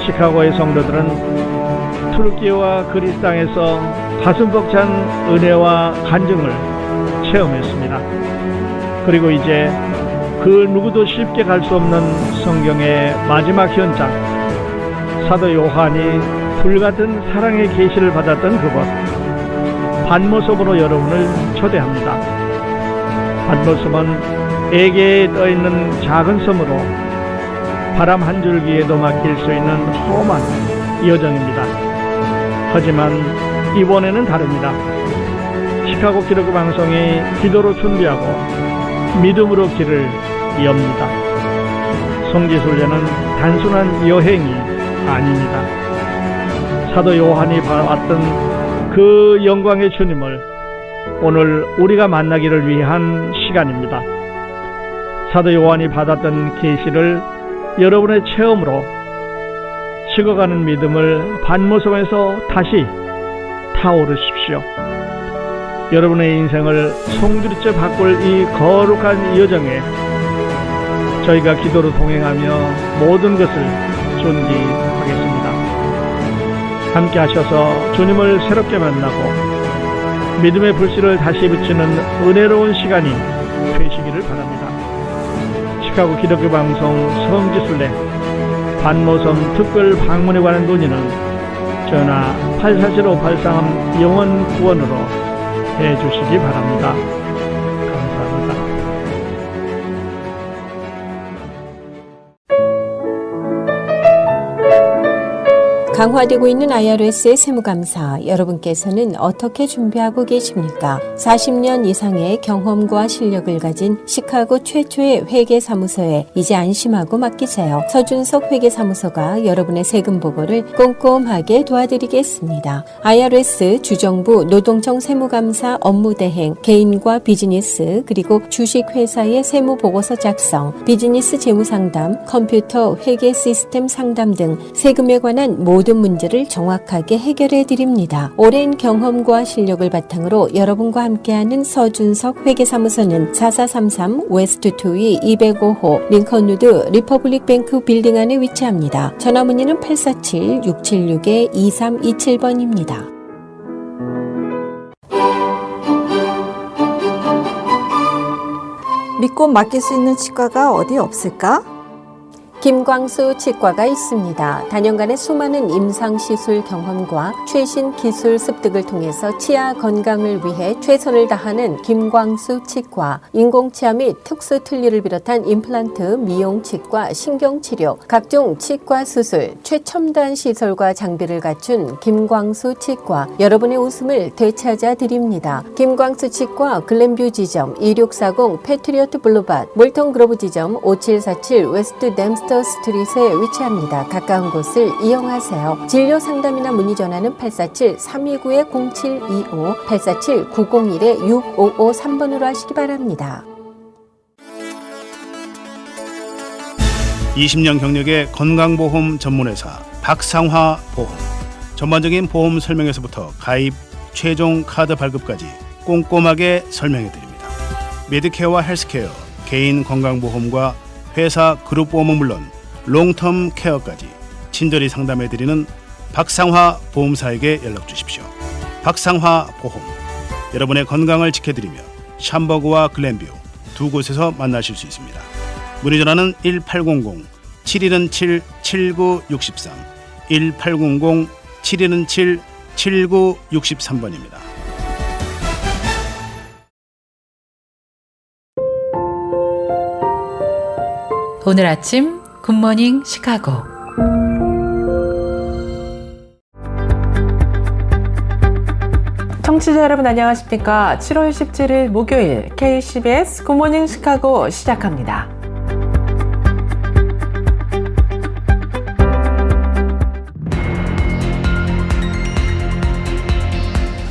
시카고의 성도들은 투르키와 그리스 땅에서 가슴 벅찬 은혜와 간증을 체험했습니다. 그리고 이제 그 누구도 쉽게 갈 수 없는 성경의 마지막 현장, 사도 요한이 불같은 사랑의 계시를 받았던 그곳 반모섬으로 여러분을 초대합니다. 반모섬은 에게에 떠있는 작은 섬으로 바람 한 줄기에도 맡길 수 있는 험한 여정입니다. 하지만 이번에는 다릅니다. 시카고 기독교 방송이 기도로 준비하고 믿음으로 길을 엽니다. 성지순례는 단순한 여행이 아닙니다. 사도 요한이 봤던 그 영광의 주님을 오늘 우리가 만나기를 위한 시간입니다. 사도 요한이 받았던 계시를 여러분의 체험으로 식어가는 믿음을 반모섬에서 다시 타오르십시오. 여러분의 인생을 송두리째 바꿀 이 거룩한 여정에 저희가 기도로 동행하며 모든 것을 존귀하겠습니다. 함께 하셔서 주님을 새롭게 만나고 믿음의 불씨를 다시 붙이는 은혜로운 시간이 되시기를 바랍니다. 시카고 기독교 방송 성지순례 반모섬 특별 방문에 관한 문의는 전화 847-5833 영원구원으로 해주시기 바랍니다. 감사합니다. 강화되고 있는 IRS의 세무감사, 여러분께서는 어떻게 준비하고 계십니까? 40년 이상의 경험과 실력을 가진 시카고 최초의 회계사무소에 이제 안심하고 맡기세요. 서준석 회계사무소가 여러분의 세금 보고를 꼼꼼하게 도와드리겠습니다. IRS, 주정부, 노동청 세무감사 업무 대행, 개인과 비즈니스, 그리고 주식회사의 세무보고서 작성, 비즈니스 재무상담, 컴퓨터 회계 시스템 상담 등 세금에 관한 모든 모든 문제를 정확하게 해결해 드립니다. 오랜 경험과 실력을 바탕으로 여러분과 함께하는 서준석 회계사무소는 4433 웨스트 2위 205호 링컨우드 리퍼블릭 뱅크 빌딩 안에 위치합니다. 전화 문의는 847-676-2327번입니다. 믿고 맡길 수 있는 치과가 어디 없을까? 김광수 치과가 있습니다. 다년간의 수많은 임상시술 경험과 최신 기술 습득을 통해서 치아 건강을 위해 최선을 다하는 김광수 치과. 인공치아 및 특수 틀니를 비롯한 임플란트, 미용치과, 신경치료, 각종 치과 수술, 최첨단 시설과 장비를 갖춘 김광수 치과. 여러분의 웃음을 되찾아 드립니다. 김광수 치과 글램뷰 지점 2640 패트리어트 블루밭, 몰턴 그로브 지점 5747 웨스트 댐스터 스트릿에 위치합니다. 가까운 곳을 이용하세요. 진료 상담이나 문의 전화는 847-329-0725, 847-901-6553번으로 하시기 바랍니다. 20년 경력의 건강보험 전문회사 박상화 보험. 전반적인 보험 설명에서부터 가입, 최종 카드 발급까지 꼼꼼하게 설명해드립니다. 메디케어와 헬스케어, 개인 건강보험과 회사 그룹보험은 물론 롱텀 케어까지 친절히 상담해드리는 박상화 보험사에게 연락주십시오. 박상화 보험. 여러분의 건강을 지켜드리며 샴버그와 글램뷰 두 곳에서 만나실 수 있습니다. 문의 전화는 1800-7117-7963, 1800-7117-7963번입니다. 오늘 아침 굿모닝 시카고. 청취자 여러분 안녕하십니까? 7월 17일 목요일 KCBS 굿모닝 시카고 시작합니다.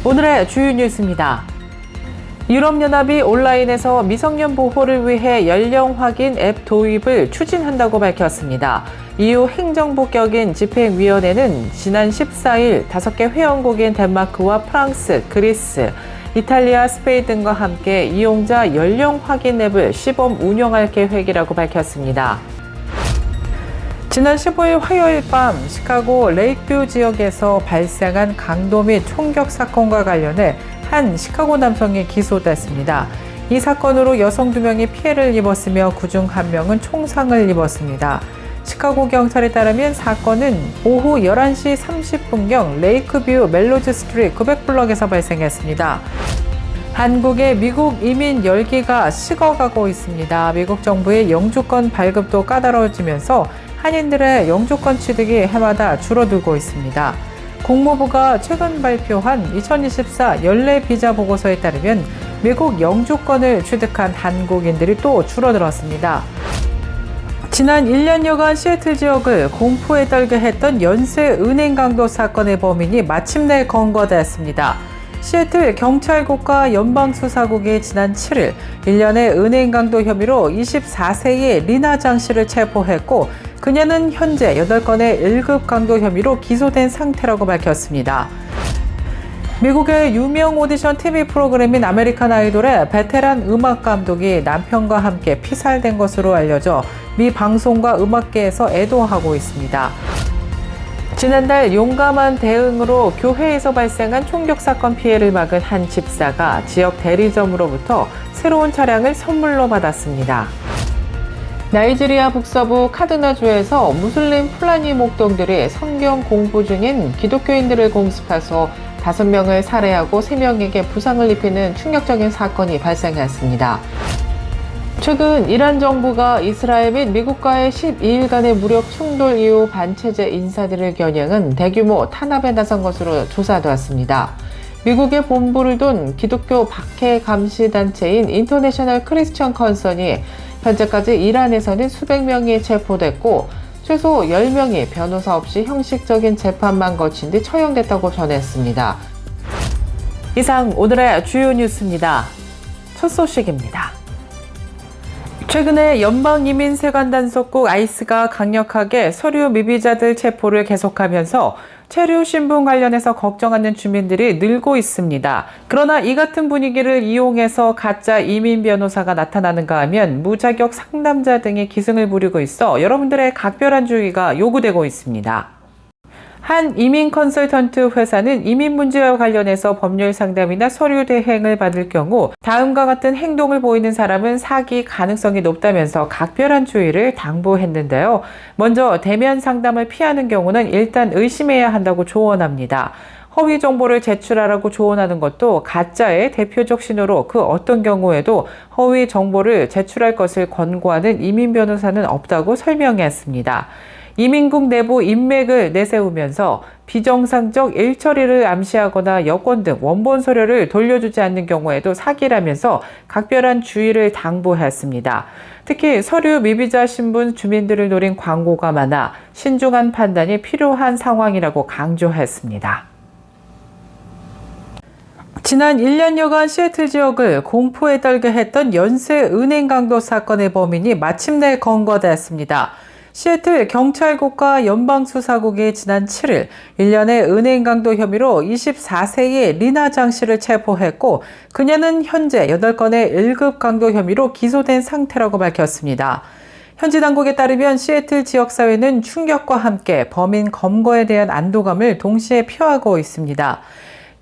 오늘의 주요 뉴스입니다. 유럽연합이 온라인에서 미성년 보호를 위해 연령 확인 앱 도입을 추진한다고 밝혔습니다. EU 행정부 격인 집행위원회는 지난 14일 5개 회원국인 덴마크와 프랑스, 그리스, 이탈리아, 스페인 등과 함께 이용자 연령 확인 앱을 시범 운영할 계획이라고 밝혔습니다. 지난 15일 화요일 밤 시카고 레이크뷰 지역에서 발생한 강도 및 총격 사건과 관련해 한 시카고 남성이 기소됐습니다. 이 사건으로 여성 2명이 피해를 입었으며 그중 1명은 총상을 입었습니다. 시카고 경찰에 따르면 사건은 오후 11시 30분경 레이크뷰 멜로즈 스트리트 900블럭에서 발생했습니다. 한국의 미국 이민 열기가 식어가고 있습니다. 미국 정부의 영주권 발급도 까다로워지면서 한인들의 영주권 취득이 해마다 줄어들고 있습니다. 국무부가 최근 발표한 2024 연례 비자 보고서에 따르면 미국 영주권을 취득한 한국인들이 또 줄어들었습니다. 지난 1년여간 시애틀 지역을 공포에 떨게 했던 연쇄 은행 강도 사건의 범인이 마침내 검거됐습니다. 시애틀 경찰국과 연방수사국이 지난 7일 1년의 은행 강도 혐의로 24세의 리나 장 씨를 체포했고 그녀는 현재 8건의 1급 강도 혐의로 기소된 상태라고 밝혔습니다. 미국의 유명 오디션 TV 프로그램인 아메리칸 아이돌의 베테랑 음악 감독이 남편과 함께 피살된 것으로 알려져 미 방송과 음악계에서 애도하고 있습니다. 지난달 용감한 대응으로 교회에서 발생한 총격 사건 피해를 막은 한 집사가 지역 대리점으로부터 새로운 차량을 선물로 받았습니다. 나이지리아 북서부 카드나주에서 무슬림 풀라니 목동들이 성경 공부 중인 기독교인들을 공습해서 5명을 살해하고 3명에게 부상을 입히는 충격적인 사건이 발생했습니다. 최근 이란 정부가 이스라엘 및 미국과의 12일간의 무력 충돌 이후 반체제 인사들을 겨냥한 대규모 탄압에 나선 것으로 조사되었습니다. 미국의 본부를 둔 기독교 박해 감시 단체인 인터내셔널 크리스천 컨선이 현재까지 이란에서는 수백 명이 체포됐고 최소 10명이 변호사 없이 형식적인 재판만 거친 뒤 처형됐다고 전했습니다. 이상 오늘의 주요 뉴스입니다. 첫 소식입니다. 최근에 연방이민세관단속국 ICE가 강력하게 서류 미비자들 체포를 계속하면서 체류 신분 관련해서 걱정하는 주민들이 늘고 있습니다. 그러나 이 같은 분위기를 이용해서 가짜 이민 변호사가 나타나는가 하면 무자격 상담자 등이 기승을 부리고 있어 여러분들의 각별한 주의가 요구되고 있습니다. 한 이민 컨설턴트 회사는 이민 문제와 관련해서 법률 상담이나 서류 대행을 받을 경우 다음과 같은 행동을 보이는 사람은 사기 가능성이 높다면서 각별한 주의를 당부했는데요. 먼저 대면 상담을 피하는 경우는 일단 의심해야 한다고 조언합니다. 허위 정보를 제출하라고 조언하는 것도 가짜의 대표적 신호로 그 어떤 경우에도 허위 정보를 제출할 것을 권고하는 이민 변호사는 없다고 설명했습니다. 이민국 내부 인맥을 내세우면서 비정상적 일처리를 암시하거나 여권 등 원본 서류를 돌려주지 않는 경우에도 사기라면서 각별한 주의를 당부했습니다. 특히 서류 미비자 신분 주민들을 노린 광고가 많아 신중한 판단이 필요한 상황이라고 강조했습니다. 지난 1년여간 시애틀 지역을 공포에 떨게 했던 연쇄 은행 강도 사건의 범인이 마침내 검거됐습니다. 시애틀 경찰국과 연방수사국이 지난 7일 1년의 은행 강도 혐의로 24세의 리나 장 씨를 체포했고 그녀는 현재 8건의 1급 강도 혐의로 기소된 상태라고 밝혔습니다. 현지 당국에 따르면 시애틀 지역사회는 충격과 함께 범인 검거에 대한 안도감을 동시에 표하고 있습니다.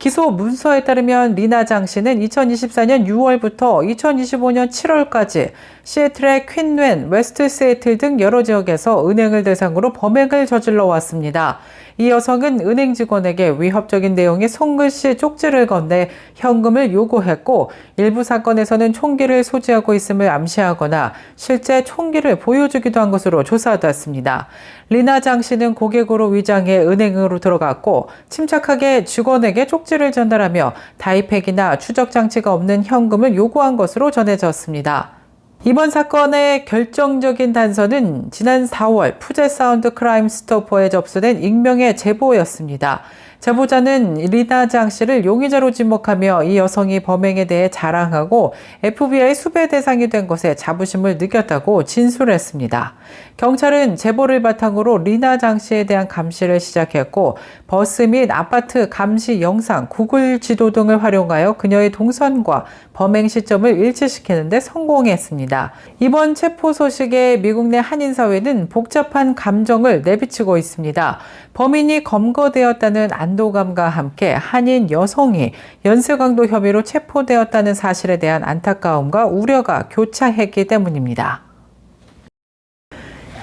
기소 문서에 따르면 리나 장 씨는 2024년 6월부터 2025년 7월까지 시애틀의 퀸웬, 웨스트 시애틀 등 여러 지역에서 은행을 대상으로 범행을 저질러 왔습니다. 이 여성은 은행 직원에게 위협적인 내용의 손글씨 쪽지를 건네 현금을 요구했고 일부 사건에서는 총기를 소지하고 있음을 암시하거나 실제 총기를 보여주기도 한 것으로 조사됐습니다. 리나 장 씨는 고객으로 위장해 은행으로 들어갔고 침착하게 직원에게 쪽지를 전달하며 타이팩이나 추적 장치가 없는 현금을 요구한 것으로 전해졌습니다. 이번 사건의 결정적인 단서는 지난 4월 푸젯 사운드 크라임 스토퍼에 접수된 익명의 제보였습니다. 제보자는 리나 장 씨를 용의자로 지목하며 이 여성이 범행에 대해 자랑하고 FBI 수배 대상이 된 것에 자부심을 느꼈다고 진술했습니다. 경찰은 제보를 바탕으로 리나 장 씨에 대한 감시를 시작했고 버스 및 아파트 감시 영상, 구글 지도 등을 활용하여 그녀의 동선과 범행 시점을 일치시키는 데 성공했습니다. 이번 체포 소식에 미국 내 한인사회는 복잡한 감정을 내비치고 있습니다. 범인이 검거되었다는 안도감과 함께 한인 여성이 연쇄강도 혐의로 체포되었다는 사실에 대한 안타까움과 우려가 교차했기 때문입니다.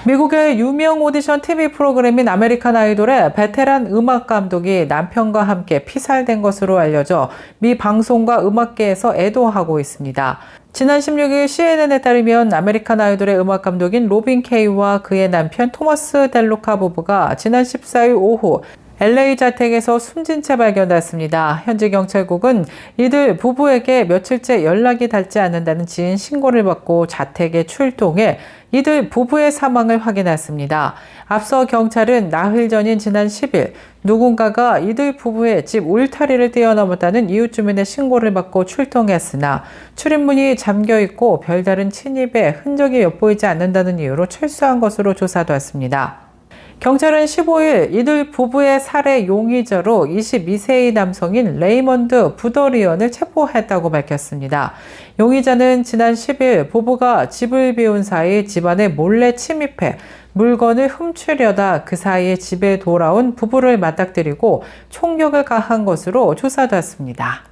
미국의 유명 오디션 TV 프로그램인 아메리칸 아이돌의 베테랑 음악 감독이 남편과 함께 피살된 것으로 알려져 미 방송과 음악계에서 애도하고 있습니다. 지난 16일 CNN에 따르면 아메리칸 아이돌의 음악 감독인 로빈 케이와 그의 남편 토머스 델루카 부부가 지난 14일 오후 LA 자택에서 숨진 채 발견됐습니다. 현지 경찰국은 이들 부부에게 며칠째 연락이 닿지 않는다는 지인 신고를 받고 자택에 출동해 이들 부부의 사망을 확인했습니다. 앞서 경찰은 나흘 전인 지난 10일 누군가가 이들 부부의 집 울타리를 뛰어넘었다는 이웃 주민의 신고를 받고 출동했으나 출입문이 잠겨있고 별다른 침입의 흔적이 엿보이지 않는다는 이유로 철수한 것으로 조사됐습니다. 경찰은 15일 이들 부부의 살해 용의자로 22세의 남성인 레이먼드 부더리언을 체포했다고 밝혔습니다. 용의자는 지난 10일 부부가 집을 비운 사이 집안에 몰래 침입해 물건을 훔치려다 그 사이에 집에 돌아온 부부를 맞닥뜨리고 총격을 가한 것으로 조사됐습니다.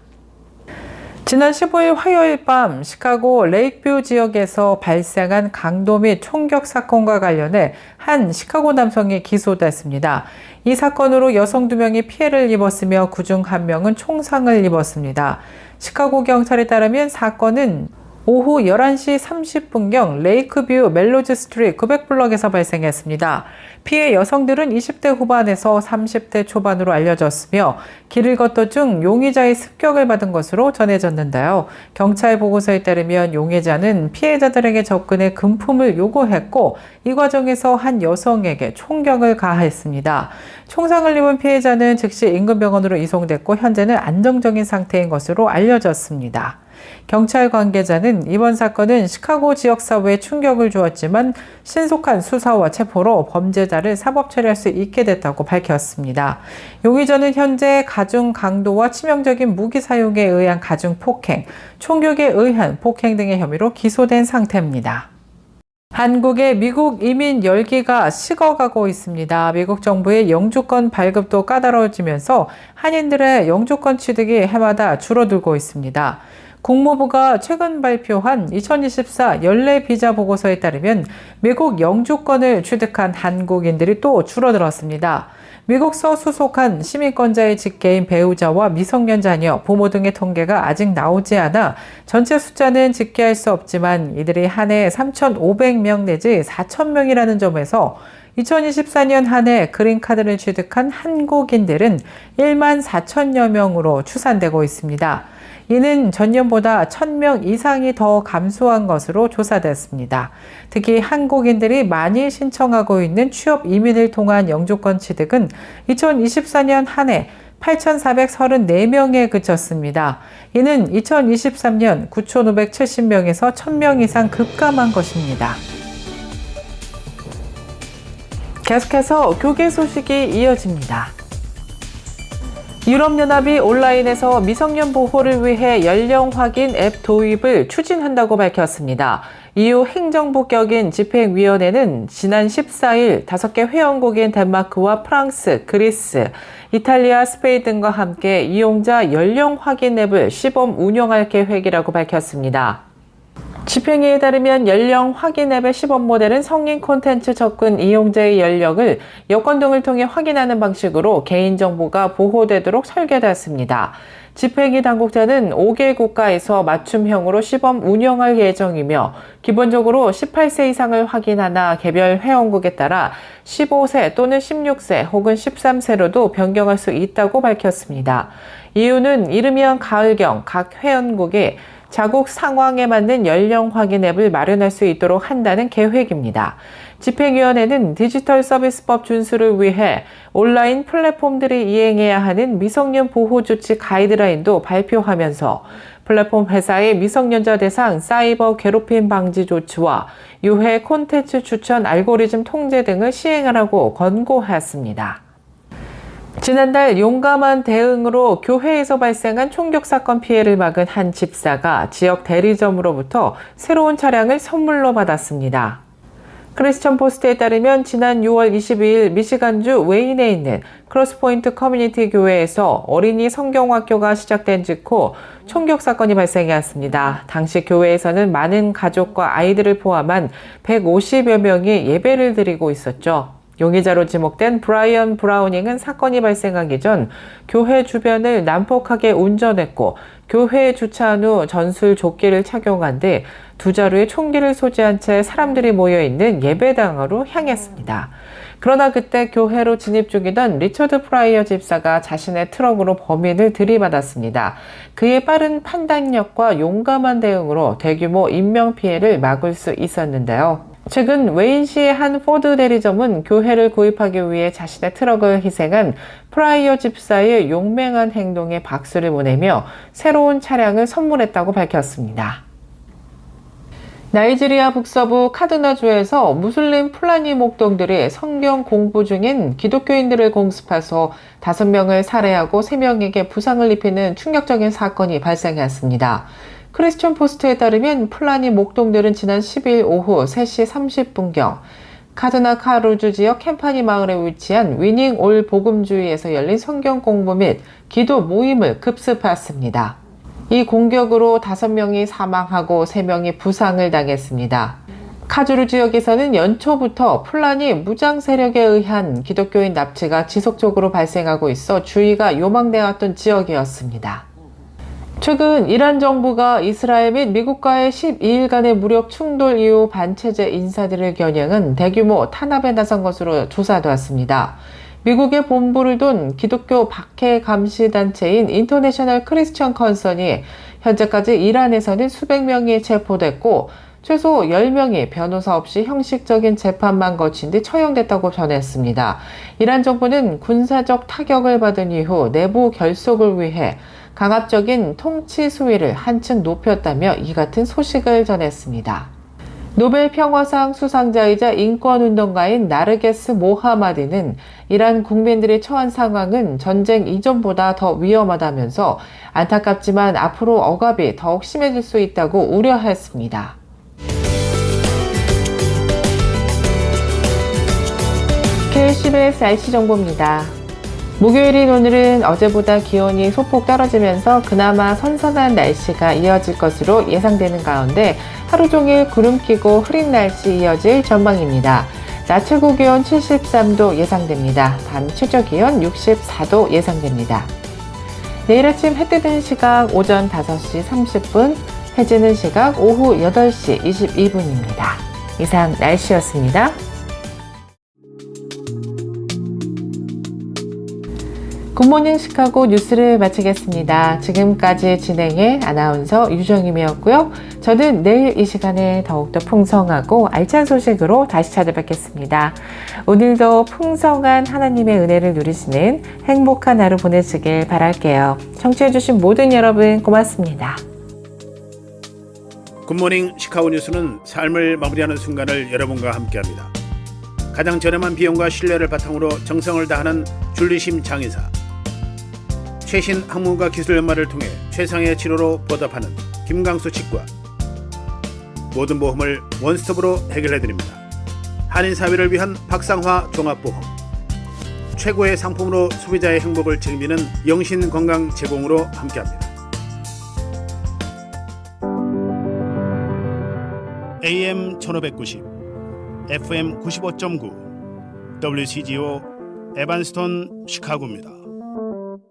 지난 15일 화요일 밤 시카고 레이크뷰 지역에서 발생한 강도 및 총격 사건과 관련해 한 시카고 남성이 기소됐습니다. 이 사건으로 여성 2명이 피해를 입었으며 그중 1명은 총상을 입었습니다. 시카고 경찰에 따르면 사건은 오후 11시 30분경 레이크뷰 멜로즈 스트리트 900블럭에서 발생했습니다. 피해 여성들은 20대 후반에서 30대 초반으로 알려졌으며 길을 걷던 중 용의자의 습격을 받은 것으로 전해졌는데요. 경찰 보고서에 따르면 용의자는 피해자들에게 접근해 금품을 요구했고 이 과정에서 한 여성에게 총격을 가했습니다. 총상을 입은 피해자는 즉시 인근 병원으로 이송됐고 현재는 안정적인 상태인 것으로 알려졌습니다. 경찰 관계자는 이번 사건은 시카고 지역 사회에 충격을 주었지만 신속한 수사와 체포로 범죄자를 사법 처리할 수 있게 됐다고 밝혔습니다. 용의자는 현재 가중 강도와 치명적인 무기 사용에 의한 가중 폭행, 총격에 의한 폭행 등의 혐의로 기소된 상태입니다. 한국의 미국 이민 열기가 식어가고 있습니다. 미국 정부의 영주권 발급도 까다로워지면서 한인들의 영주권 취득이 해마다 줄어들고 있습니다. 국무부가 최근 발표한 2024 연례 비자 보고서에 따르면 미국 영주권을 취득한 한국인들이 또 줄어들었습니다. 미국서 수속한 시민권자의 직계인 배우자와 미성년 자녀, 부모 등의 통계가 아직 나오지 않아 전체 숫자는 집계할 수 없지만 이들이 한 해 3,500명 내지 4,000명이라는 점에서 2024년 한 해 그린카드를 취득한 한국인들은 1만 4천여 명으로 추산되고 있습니다. 이는 전년보다 1,000명 이상이 더 감소한 것으로 조사됐습니다. 특히 한국인들이 많이 신청하고 있는 취업 이민을 통한 영주권 취득은 2024년 한 해 8,434명에 그쳤습니다. 이는 2023년 9,570명에서 1,000명 이상 급감한 것입니다. 계속해서 교계 소식이 이어집니다. 유럽연합이 온라인에서 미성년 보호를 위해 연령 확인 앱 도입을 추진한다고 밝혔습니다. EU 행정부 격인 집행위원회는 지난 14일 5개 회원국인 덴마크와 프랑스, 그리스, 이탈리아, 스페인 등과 함께 이용자 연령 확인 앱을 시범 운영할 계획이라고 밝혔습니다. 집행위에 따르면 연령 확인 앱의 시범 모델은 성인 콘텐츠 접근 이용자의 연령을 여권 등을 통해 확인하는 방식으로 개인정보가 보호되도록 설계되었습니다. 집행위 당국자는 5개 국가에서 맞춤형으로 시범 운영할 예정이며 기본적으로 18세 이상을 확인하나 개별 회원국에 따라 15세 또는 16세 혹은 13세로도 변경할 수 있다고 밝혔습니다. 이유는 이르면 가을경 각 회원국이 자국 상황에 맞는 연령 확인 앱을 마련할 수 있도록 한다는 계획입니다. 집행위원회는 디지털 서비스법 준수를 위해 온라인 플랫폼들이 이행해야 하는 미성년 보호 조치 가이드라인도 발표하면서 플랫폼 회사의 미성년자 대상 사이버 괴롭힘 방지 조치와 유해 콘텐츠 추천 알고리즘 통제 등을 시행하라고 권고했습니다. 지난달 용감한 대응으로 교회에서 발생한 총격 사건 피해를 막은 한 집사가 지역 대리점으로부터 새로운 차량을 선물로 받았습니다. 크리스천 포스트에 따르면 지난 6월 22일 미시간주 웨인에 있는 크로스포인트 커뮤니티 교회에서 어린이 성경학교가 시작된 직후 총격 사건이 발생했습니다. 당시 교회에서는 많은 가족과 아이들을 포함한 150여 명이 예배를 드리고 있었죠. 용의자로 지목된 브라이언 브라우닝은 사건이 발생하기 전 교회 주변을 난폭하게 운전했고 교회에 주차한 후 전술 조끼를 착용한 뒤 두 자루에 총기를 소지한 채 사람들이 모여있는 예배당으로 향했습니다. 그러나 그때 교회로 진입 중이던 리처드 프라이어 집사가 자신의 트럭으로 범인을 들이받았습니다. 그의 빠른 판단력과 용감한 대응으로 대규모 인명피해를 막을 수 있었는데요. 최근 웨인시의 한 포드 대리점은 교회를 구입하기 위해 자신의 트럭을 희생한 프라이어 집사의 용맹한 행동에 박수를 보내며 새로운 차량을 선물했다고 밝혔습니다. 나이지리아 북서부 카두나주에서 무슬림 풀라니 목동들이 성경 공부 중인 기독교인들을 공습해서 5명을 살해하고 3명에게 부상을 입히는 충격적인 사건이 발생했습니다. 크리스천 포스트에 따르면 풀라니 목동들은 지난 10일 오후 3시 30분경 카드나카루주 지역 캠파니 마을에 위치한 위닝 올 복음주의에서 열린 성경 공부 및 기도 모임을 급습했습니다. 이 공격으로 5명이 사망하고 3명이 부상을 당했습니다. 카주루 지역에서는 연초부터 풀라니 무장 세력에 의한 기독교인 납치가 지속적으로 발생하고 있어 주의가 요망되었던 지역이었습니다. 최근 이란 정부가 이스라엘 및 미국과의 12일간의 무력 충돌 이후 반체제 인사들을 겨냥한 대규모 탄압에 나선 것으로 조사되었습니다. 미국의 본부를 둔 기독교 박해 감시 단체인 인터내셔널 크리스천 컨선이 현재까지 이란에서는 수백 명이 체포됐고 최소 10명이 변호사 없이 형식적인 재판만 거친 뒤 처형됐다고 전했습니다. 이란 정부는 군사적 타격을 받은 이후 내부 결속을 위해 강압적인 통치 수위를 한층 높였다며 이 같은 소식을 전했습니다. 노벨 평화상 수상자이자 인권운동가인 나르게스 모하마디는 이란 국민들이 처한 상황은 전쟁 이전보다 더 위험하다면서 안타깝지만 앞으로 억압이 더욱 심해질 수 있다고 우려했습니다. KCBS 날씨 정보입니다. 목요일인 오늘은 어제보다 기온이 소폭 떨어지면서 그나마 선선한 날씨가 이어질 것으로 예상되는 가운데 하루 종일 구름 끼고 흐린 날씨 이어질 전망입니다. 낮 최고 기온 73도 예상됩니다. 밤 최저 기온 64도 예상됩니다. 내일 아침 해 뜨는 시각 오전 5시 30분, 해 지는 시각 오후 8시 22분입니다. 이상 날씨였습니다. 굿모닝 시카고 뉴스를 마치겠습니다. 지금까지 진행의 아나운서 유정임이었고요. 저는 내일 이 시간에 더욱더 풍성하고 알찬 소식으로 다시 찾아뵙겠습니다. 오늘도 풍성한 하나님의 은혜를 누리시는 행복한 하루 보내시길 바랄게요. 청취해주신 모든 여러분 고맙습니다. 굿모닝 시카고 뉴스는 삶을 마무리하는 순간을 여러분과 함께합니다. 가장 저렴한 비용과 신뢰를 바탕으로 정성을 다하는 줄리심 장의사, 최신 학문과 기술 연마를 통해 최상의 치료로 보답하는 김광수 치과, 모든 보험을 원스톱으로 해결해드립니다. 한인사회를 위한 박상화 종합보험, 최고의 상품으로 소비자의 행복을 책임지는 영신건강 제공으로 함께합니다. AM 1590, FM 95.9, WCGO 에반스톤 시카고입니다.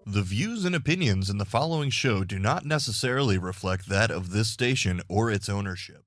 The views and opinions in the following show do not necessarily reflect that of this station or its ownership.